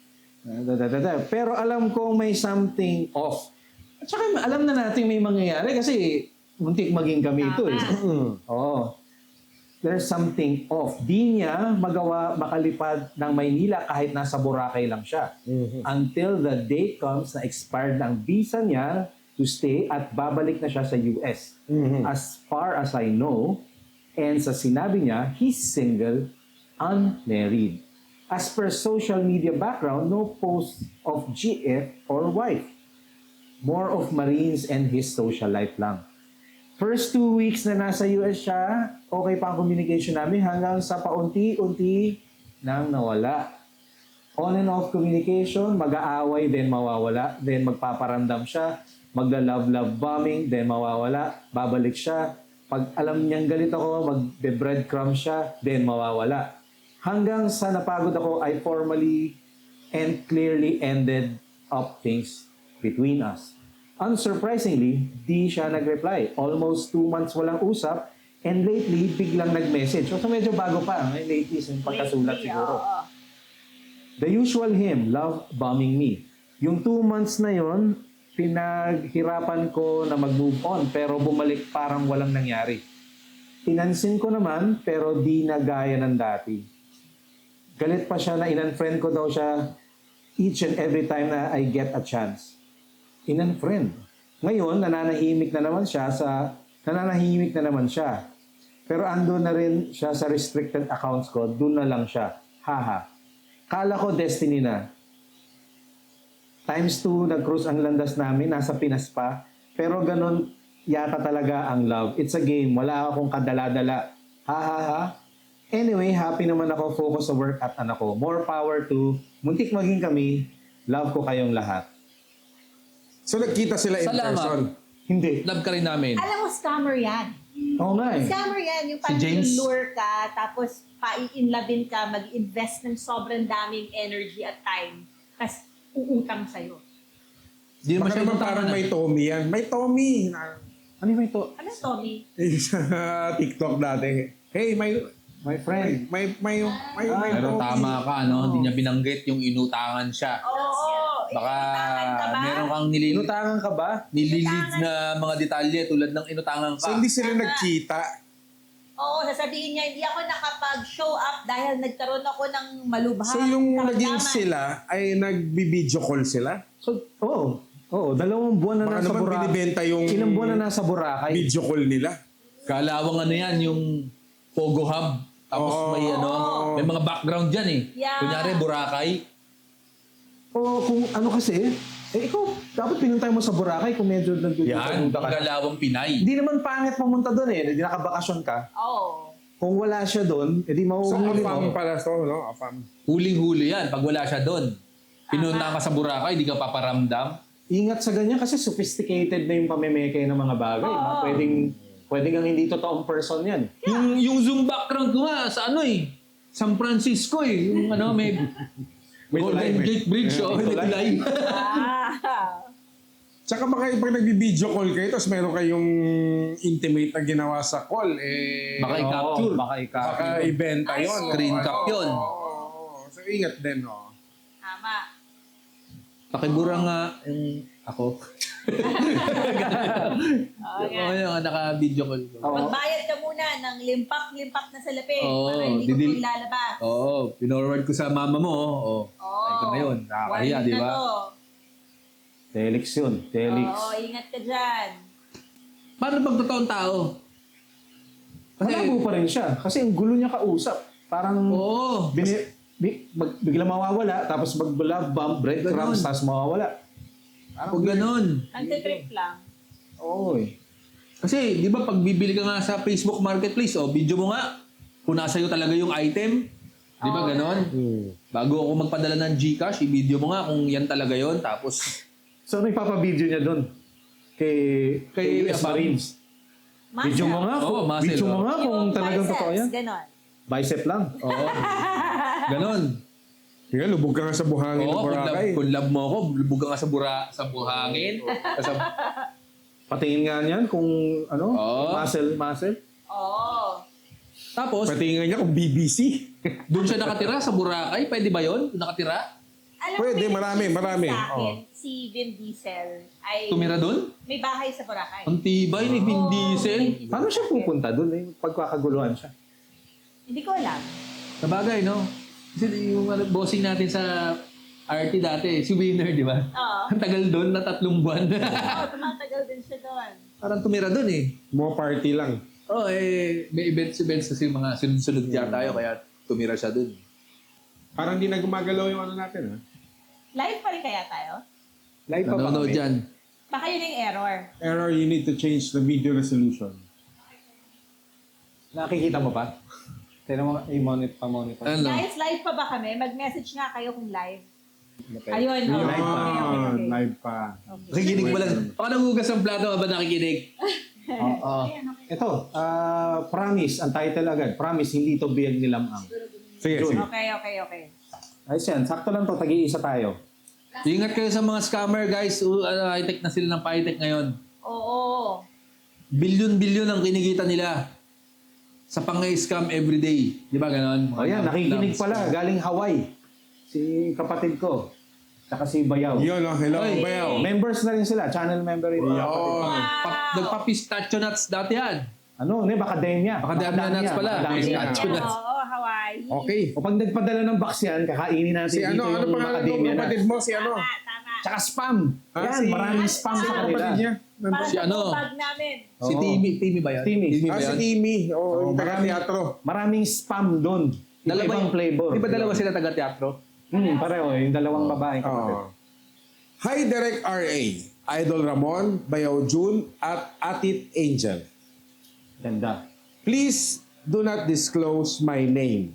Pero alam kong may something off. At saka alam na natin may mangyayari kasi muntik maging kami ito eh. Oo. There's something off. Di niya makalipad ng Maynila kahit nasa Boracay lang siya. Until the day comes na expired ng visa niya to stay at babalik na siya sa US. As far as I know, and sa sinabi niya, he's single, unmarried. As per social media background, no post of GF or wife. More of Marines and his social life lang. First 2 weeks na nasa US siya, okay pa ang communication namin hanggang sa paunti-unti nang nawala. On and off communication, mag-aaway, then mawawala, then magpaparamdam siya, magla-love-love bombing, then mawawala, babalik siya. Pag alam niyang galit ako, mag-breadcrumb siya, then mawawala. Hanggang sa napagod ako, I formally and clearly ended up things between us. Unsurprisingly, di siya nag-reply. Almost 2 months walang usap, and lately, biglang nag-message. So medyo bago pa, may lately yung pagkasulat Lately, siguro. oo. The usual him, love bombing me. Yung 2 months na yon, pinaghirapan ko na mag-move on, pero bumalik parang walang nangyari. Pinansin ko naman, pero di na gaya ng dati. Galit pa siya na in-unfriend ko daw siya each and every time na I get a chance. In-unfriend. Ngayon, nananahimik na naman siya. Pero ando na rin siya sa restricted accounts ko, doon na lang siya. Haha. Kala ko destiny na. Times 2, nag-cruise ang landas namin, nasa Pinas pa. Pero ganun yata talaga ang love. It's a game, wala akong kadala-dala. Ha. Anyway, happy naman ako, focus sa work at anak ko. More power to, muntik maging kami, love ko kayong lahat. So nagkita sila in Salamat. person. Hindi. Love ka rin namin. Alam mo, scammer yan. Oo nga eh. Scammer yan. Yung parang James. lure ka, tapos pa-i-inlabin ka, mag-invest ng sobrang daming energy at time, tapos uutang sa'yo. Di Baka naman parang may Tommy yan. May Tommy. Ano yung ito? Ano, Tommy? Sa TikTok dati. Hey, My friend. may Pero Tommy. tama ka, no? Hindi niya binanggit yung inutangan siya. Oo. Baka inutangan ka ba? meron kang Inutangan ka ba? nililid na mga detalye tulad ng inutangan ka. So hindi sila nagkita. Oo, sasabihin niya, hindi ako nakapag-show up dahil nagkaroon ako ng malubhang So yung naging karamdaman. sila ay nagbi-video call sila. So, oo. 2 buwan na Baka nasa naman Boracay. binibenta yung Ilang buwan na nasa Boracay. video call nila. Kalawang ano yan, yung Pogo Hub. Tapos Oo. may mga background dyan eh. Yeah. Kunyari, Boracay. O kung ano kasi, ikaw, dapat pinuntay mo sa Boracay kung medyo Yan, nagdududa ka. kalawang Pinay. Hindi naman pangit pumunta doon eh. Hindi nakabakasyon ka. Oo. Kung wala siya doon, edi So mahuhuli afam mo. pala to, no? Afam. Huling-huli yan pag wala siya doon. Pinunta ka sa Boracay, di ka paparamdam. Ingat sa ganyan kasi sophisticated na yung pamemeke ng mga bagay. Oo. Pwedeng ang hindi totoong person yan. Yung Zoom background ko nga sa ano eh, San Francisco eh. Yung ano, may Golden Gate Bridge, oh, may tulay. Tsaka baka pag nagbi-video call kayo, tapos meron kayong intimate na ginawa sa call, Baka i-capture. Baka i-capture. baka ibenta yun. Screen cap yun. Oo. So ingat din, no? Tama. Pakibura nga yung ako. Okay. Oo, yung naka-video call ko. Oo. Magbayad ka muna ng limpak-limpak na salapi Oo, para hindi ko didil- ito ilalabas. Oo, pinorward ko sa mama mo. Oo. Ay, ito na yun. Nakakahiya, warning di na ba? to. Telex yun. Telex. Oo, ingat ka dyan. Paano bang totoong tao? Malabo pa rin siya. Kasi ang gulo niya kausap. Parang Oo. bigla mawawala, tapos mag-love bomb, breadcrumbs, Ganon. tapos mawawala. Huwag ganon. Anti-trip lang. Oo eh. Kasi, di ba, pag bibili ka nga sa Facebook Marketplace, video mo nga, kung nasa iyo talaga yung item, di ba, ganon? Bago ako magpadala ng GCash, i-video mo nga kung yan talaga yon. Tapos, So, ano ipapabideo niya doon? Kay US Abang. Marines. Video mo nga, Oo, muscle, video mo oh. nga kung talagang totoo yan. Ganon. Bicep lang. oo. Ganon. Kaya lubog ka nga sa buhangin ng Oo, Boracay. kung love mo ako, lubog ka nga sa buhangin. Patingin nga niyan kung ano, Oo. muscle. Oo. Tapos, Patingin niya kung BBC. doon siya nakatira sa Boracay. Pwede ba yun? Doon nakatira? Alam Pwede, mo, marami. Sa akin, si Vin Diesel ay Tumira doon? may bahay sa Boracay. Ang tibay ni Vin Diesel. Paano siya pupunta doon? Eh, pagkakaguluhan siya. Hindi ko alam. Sa bagay, no? Kasi yung bossing natin sa RT dati, si Winner, di ba? Oo. Ang tagal doon na 3 buwan. Oo, tumatagal din siya doon. Parang tumira doon eh. Mo party lang. Oo, may events kasi mga sunod-sunod tayo, kaya tumira siya doon. Parang di na gumagalaw yung ano natin, ha? Live pa rin kaya tayo? Live pa ba Nanonood kami? dyan. Baka yun yung error. Error, you need to change the video resolution. Nakikita mo pa? Tignan mo, i-monitor. Ano? Guys, live pa ba kami? Mag-message nga kayo kung live. Ayun, oh. Live pa. Okay. Live pa. Nakikinig mo lang. Baka nagugas ang plato habang nakikinig. Oo. Ito, Promise, ang title agad. Promise, hindi ito biyag ni Lamang. Sige, sige. Okay. Ayos yan, sakto lang to, tagi-isa tayo. Ingat kayo sa mga scammer, guys. High-tech na sila ng high-tech ngayon. Oo. Bilyon-bilyon ang kinikita nila sa pang-scam everyday. Di ba ganon? O yan, nakikinig pala, galing Hawaii. Si kapatid ko. Saka si Bayaw. Yun, oh. Hello, Oy. Bayaw. Members na rin sila, channel member rin. Yun. Nagpa-pistachio nuts dati yan. Ano, Macadamia. Macadamia nuts pala. Macadamia. Pistachio nuts. Oo, Hawaii. Okay. O pag nagpadala ng box yan, kakainin natin Si dito ano yung pangalan ng Macadamia kapatid nuts. mo? Si ano? Tama. Tsaka spam. Ah, Yan, maraming spam sa kanila. kapatid niya. Parang Si ano? bag namin. Si Oo. Timmy ba yan? Timmy. ba Si yan? Timmy. Oh, yung maraming- taga-teatro. Maraming spam doon. Ibang flavor. Di ba dalawa sila taga-teatro? Pareho, yung dalawang babaeng kapatid. Oh. Hi, Direct RA. Idol Ramon, Bayaw June, at Atit Angel. Ganda. Please do not disclose my name.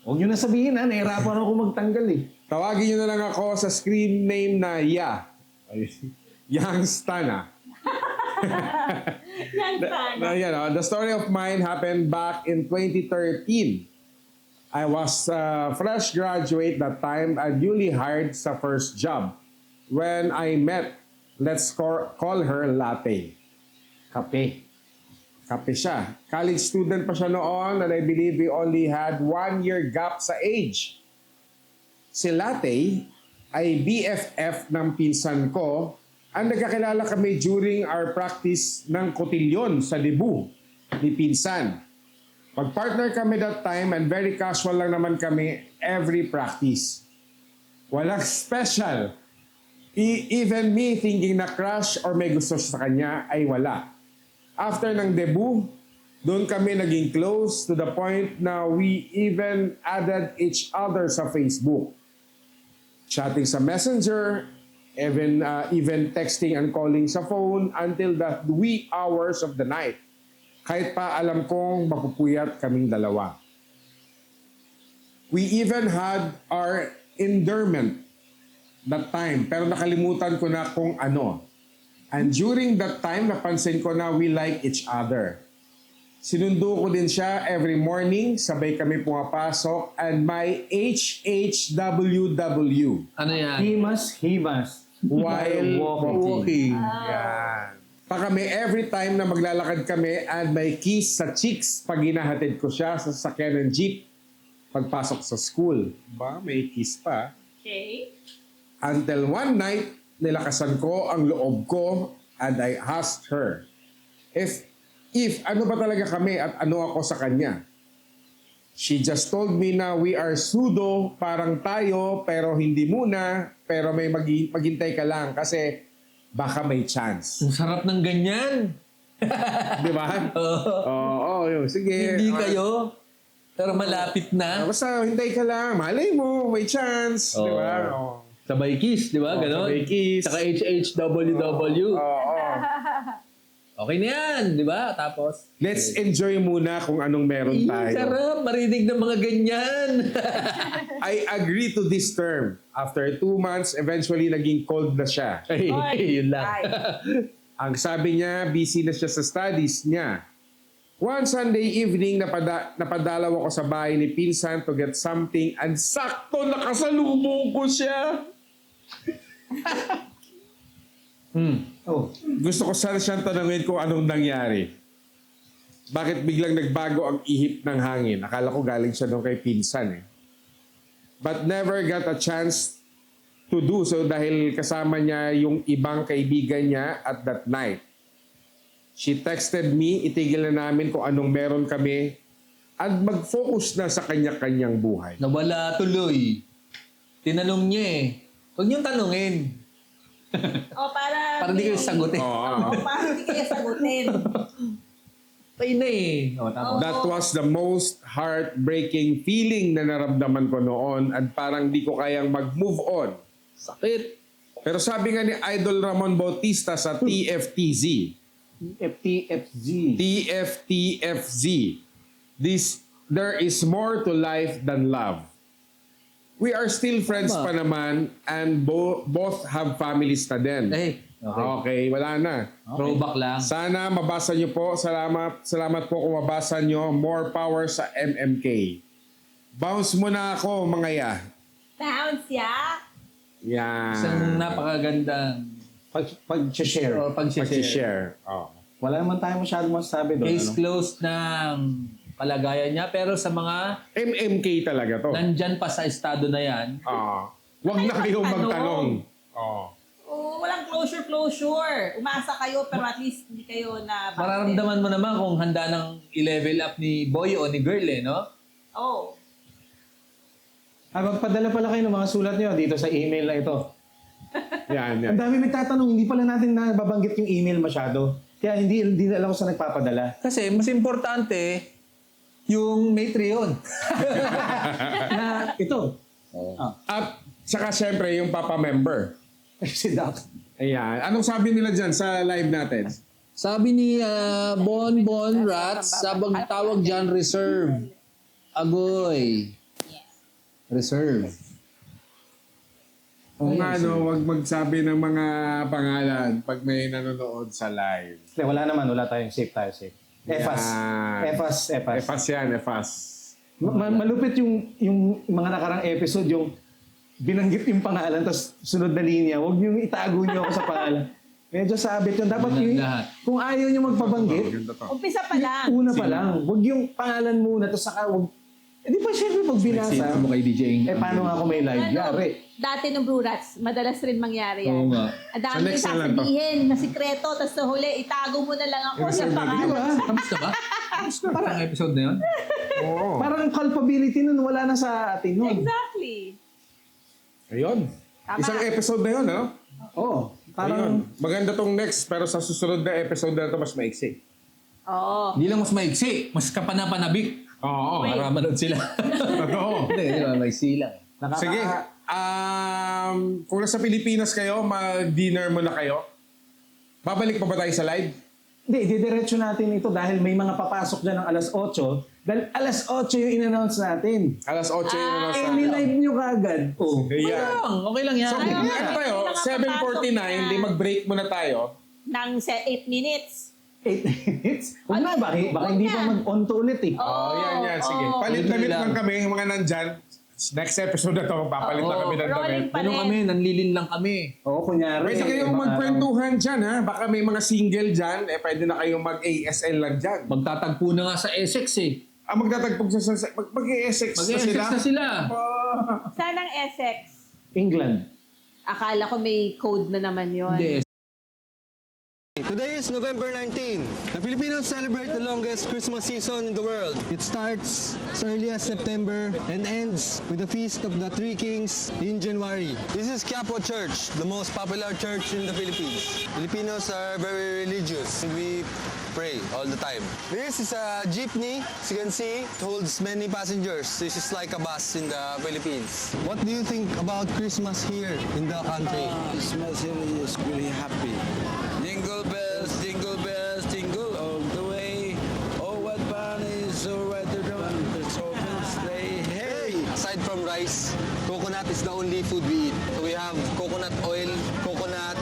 Huwag nyo na sabihin, nahirapan ako magtanggal eh. Tawagin nyo na lang ako sa screen name na Ya. Yang Stana. Yan sana. The story of mine happened back in 2013. I was a fresh graduate that time and newly hired sa first job. When I met, let's call her Latte. Kape. Kape siya. College student pa siya noon and I believe we only had 1 year gap sa age. Si Latte ay BFF ng pinsan ko ang nagkakilala kami during our practice ng kotilyon sa Cebu ni pinsan. Mag-partner kami that time and very casual lang naman kami every practice. Walang special. Even me thinking na crush or may gusto sa kanya ay wala. After ng debut, doon kami naging close to the point na we even added each other sa Facebook. Chatting sa Messenger, even texting and calling sa phone until the wee hours of the night. Kahit pa alam kong mapupuyat kaming dalawa. We even had our endearment that time, pero nakalimutan ko na kung ano. And during that time, napansin ko na we like each other. Sinundo ko din siya every morning, sabay kami pumapasok, and my HHWW Ano yan? Himas. while walking. Ah. Yan. Pa kami every time na maglalakad kami and may kiss sa cheeks pag hinahatid ko siya sa sasakyan ng jeep pagpasok sa school. Ba, may kiss pa. Okay. Until one night, nilakasan ko ang loob ko and I asked her if if ano ba talaga kami at ano ako sa kanya. She just told me na we are pseudo, parang tayo, pero hindi muna, pero may maghintay ka lang kasi baka may chance. Ang sarap ng ganyan. Di ba? Oo, yun. Sige. Hindi kayo, pero malapit na. Basta hintay ka lang. Malay mo, may chance. Di ba? Oo. Oo. Sabay kiss, di ba? Ganon. sabay kiss. Saka HHWW. Oo. Okay na yan, di ba? Tapos, Let's enjoy muna kung anong meron tayo. sarap, marinig ng mga ganyan. I agree to this term. After 2 months, eventually naging cold na siya. Ay, yun lang. Ay. Ang sabi niya, busy na siya sa studies niya. One Sunday evening, napadalaw ako sa bahay ni Pinsan to get something and sakto nakasalubong ko siya. Oh, Gusto ko sana siyang tanungin kung anong nangyari. Bakit biglang nagbago ang ihip ng hangin? Akala ko galing siya doon kay Pinsan eh. But never got a chance to do so dahil kasama niya yung ibang kaibigan niya at that night. She texted me, itigil na namin kung anong meron kami at mag-focus na sa kanya-kanyang buhay. Nawala tuloy. Tinanong niya eh. Huwag niyong tanungin. O, para Para di kayo sagutin. Oo. Para di kayo sagutin. Tayo na eh. O, tama. That was the most heartbreaking feeling na naramdaman ko noon at parang di ko kayang mag-move on. Sakit. Pero sabi nga ni Idol Ramon Bautista sa TFTZ, TFTFZ, there is more to life than love. We are still friends pa naman and both have families na din. Eh, Okay, wala na. throwback lang. Sana mabasa nyo po. Salamat po kung mabasa nyo. More power sa MMK. Bounce muna ako, mga ya. Bounce, ya. Isang Yan. napakagandang pag-share. pag-share. Pag-share. Oh. Wala naman tayo masyadong masasabi doon. Case Ano? closed ng kalagayan niya. Pero sa mga MMK talaga to. nandyan pa sa estado na yan, Huwag na kayong Tanong. magtanong. Oh. Walang closure. Umasa kayo, pero at least hindi kayo na... mararamdaman mo naman kung handa ng i-level up ni boy o ni girl eh, no? Oh. Magpadala pala kayo ng mga sulat nyo dito sa email na ito. Yan, yan. Ang dami nagtatanong, hindi pala natin nababanggit yung email masyado. Kaya hindi na alam ko sa nagpapadala. Kasi mas importante yung Patreon. Na ito. At saka syempre yung Papa Member. Si Doc. Ayan. Anong sabi nila dyan sa live natin? Sabi ni Bon Rats, sabag tawag dyan, reserve. Agoy. Reserve. O nga, no, huwag magsabi ng mga pangalan pag may nanonood sa live. Hindi, wala naman. Wala tayong safe tayo safe. EFAS. Yan. EFAS. EFAS yan, EFAS. Malupit yung mga nakarang episode, yung binanggit yung pangalan, tapos sunod na linya, huwag niyong itago niyo ako sa pangalan. Medyo sabit yun. Dapat yung, Lahat. kung ayaw niyo magpabanggit, Ganda to. Umpisa pa lang. una pa lang. Huwag yung pangalan muna, tapos saka huwag... di ba syempre pag binasa, mo kay DJ. paano nga ako may live? Yari. Dati ng Blue Rats, madalas rin mangyari yan. Oo nga. Ang dami Sa next na lang to. sasabihin na sikreto, tapos sa huli, itago mo na lang ako sa Di pangalan. ba? Kamusta ba? Parang episode na yun? Oo. Parang culpability nun, wala na sa atin nun. Exactly. Ayun. Tama. Isang episode na yun, no? Oo. Ayun. Parang, Maganda tong next, pero sa susunod na episode na ito, mas maiksi. Oo. Hindi lang mas maiksi, mas kapanapanabik. Oo. Para manood sila. Totoo. Hindi, di ba? Maiksi lang. Sige. Kung nasa Pilipinas kayo, mag-dinner muna kayo. Babalik pa ba tayo sa live? Hindi, didiretso natin ito dahil may mga papasok dyan ng alas 8. Dahil alas 8 yung in-announce natin. Alas 8 yung nasa... Ni-live nyo kagad. Oh. Ayan. Okay lang yan. So, Ayun. ano tayo? May mga papasok 7:49, na. di mag-break muna tayo. Nang 8 minutes. 8 minutes? Huwag na, baka Huwag hindi na. pa mag-on to ulit eh. Oh, yan. Sige. Oo. Palit-lamit Lang. lang kami, yung mga nandyan. Next episode na to, magpapalit lang Oo. kami ng damit. Rolling pa Ganun rin. kami, nanlilin lang kami. Oo, kunyari. Pwede kayong magkwentuhan dyan, ha? Baka may mga single dyan, pwede na kayong mag-ASL lang dyan. Magtatagpo na nga sa Essex eh. Magtatagpog sa... Mag-ASX na Mag-Essex sila. na sila. Saan ang Essex? England. Akala ko may code na naman yon. Hindi, Today is November 19. The Filipinos celebrate the longest Christmas season in the world. It starts as early as September and ends with the Feast of the Three Kings in January. This is Quiapo Church, the most popular church in the Philippines. Filipinos are very religious. We pray all the time. This is a jeepney. As you can see, it holds many passengers. This is like a bus in the Philippines. What do you think about Christmas here in the country? Christmas here is really happy. Jingle bells, jingle all the way. Oh, what fun is so right to run the open sleigh. Hey! Aside from rice, coconut is the only food we eat. So we have coconut oil, coconut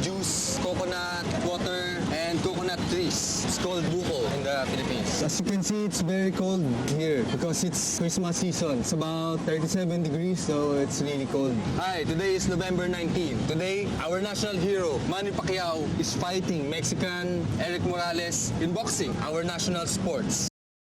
juice, coconut water, and coconut trees. It's called buko in the Philippines. As you can see, it's very cold here because it's Christmas season. It's about 37 degrees, so it's really cold. Hi, today is November 19. Today, our national hero, Manny Pacquiao, is fighting Mexican Eric Morales in boxing, our national sports.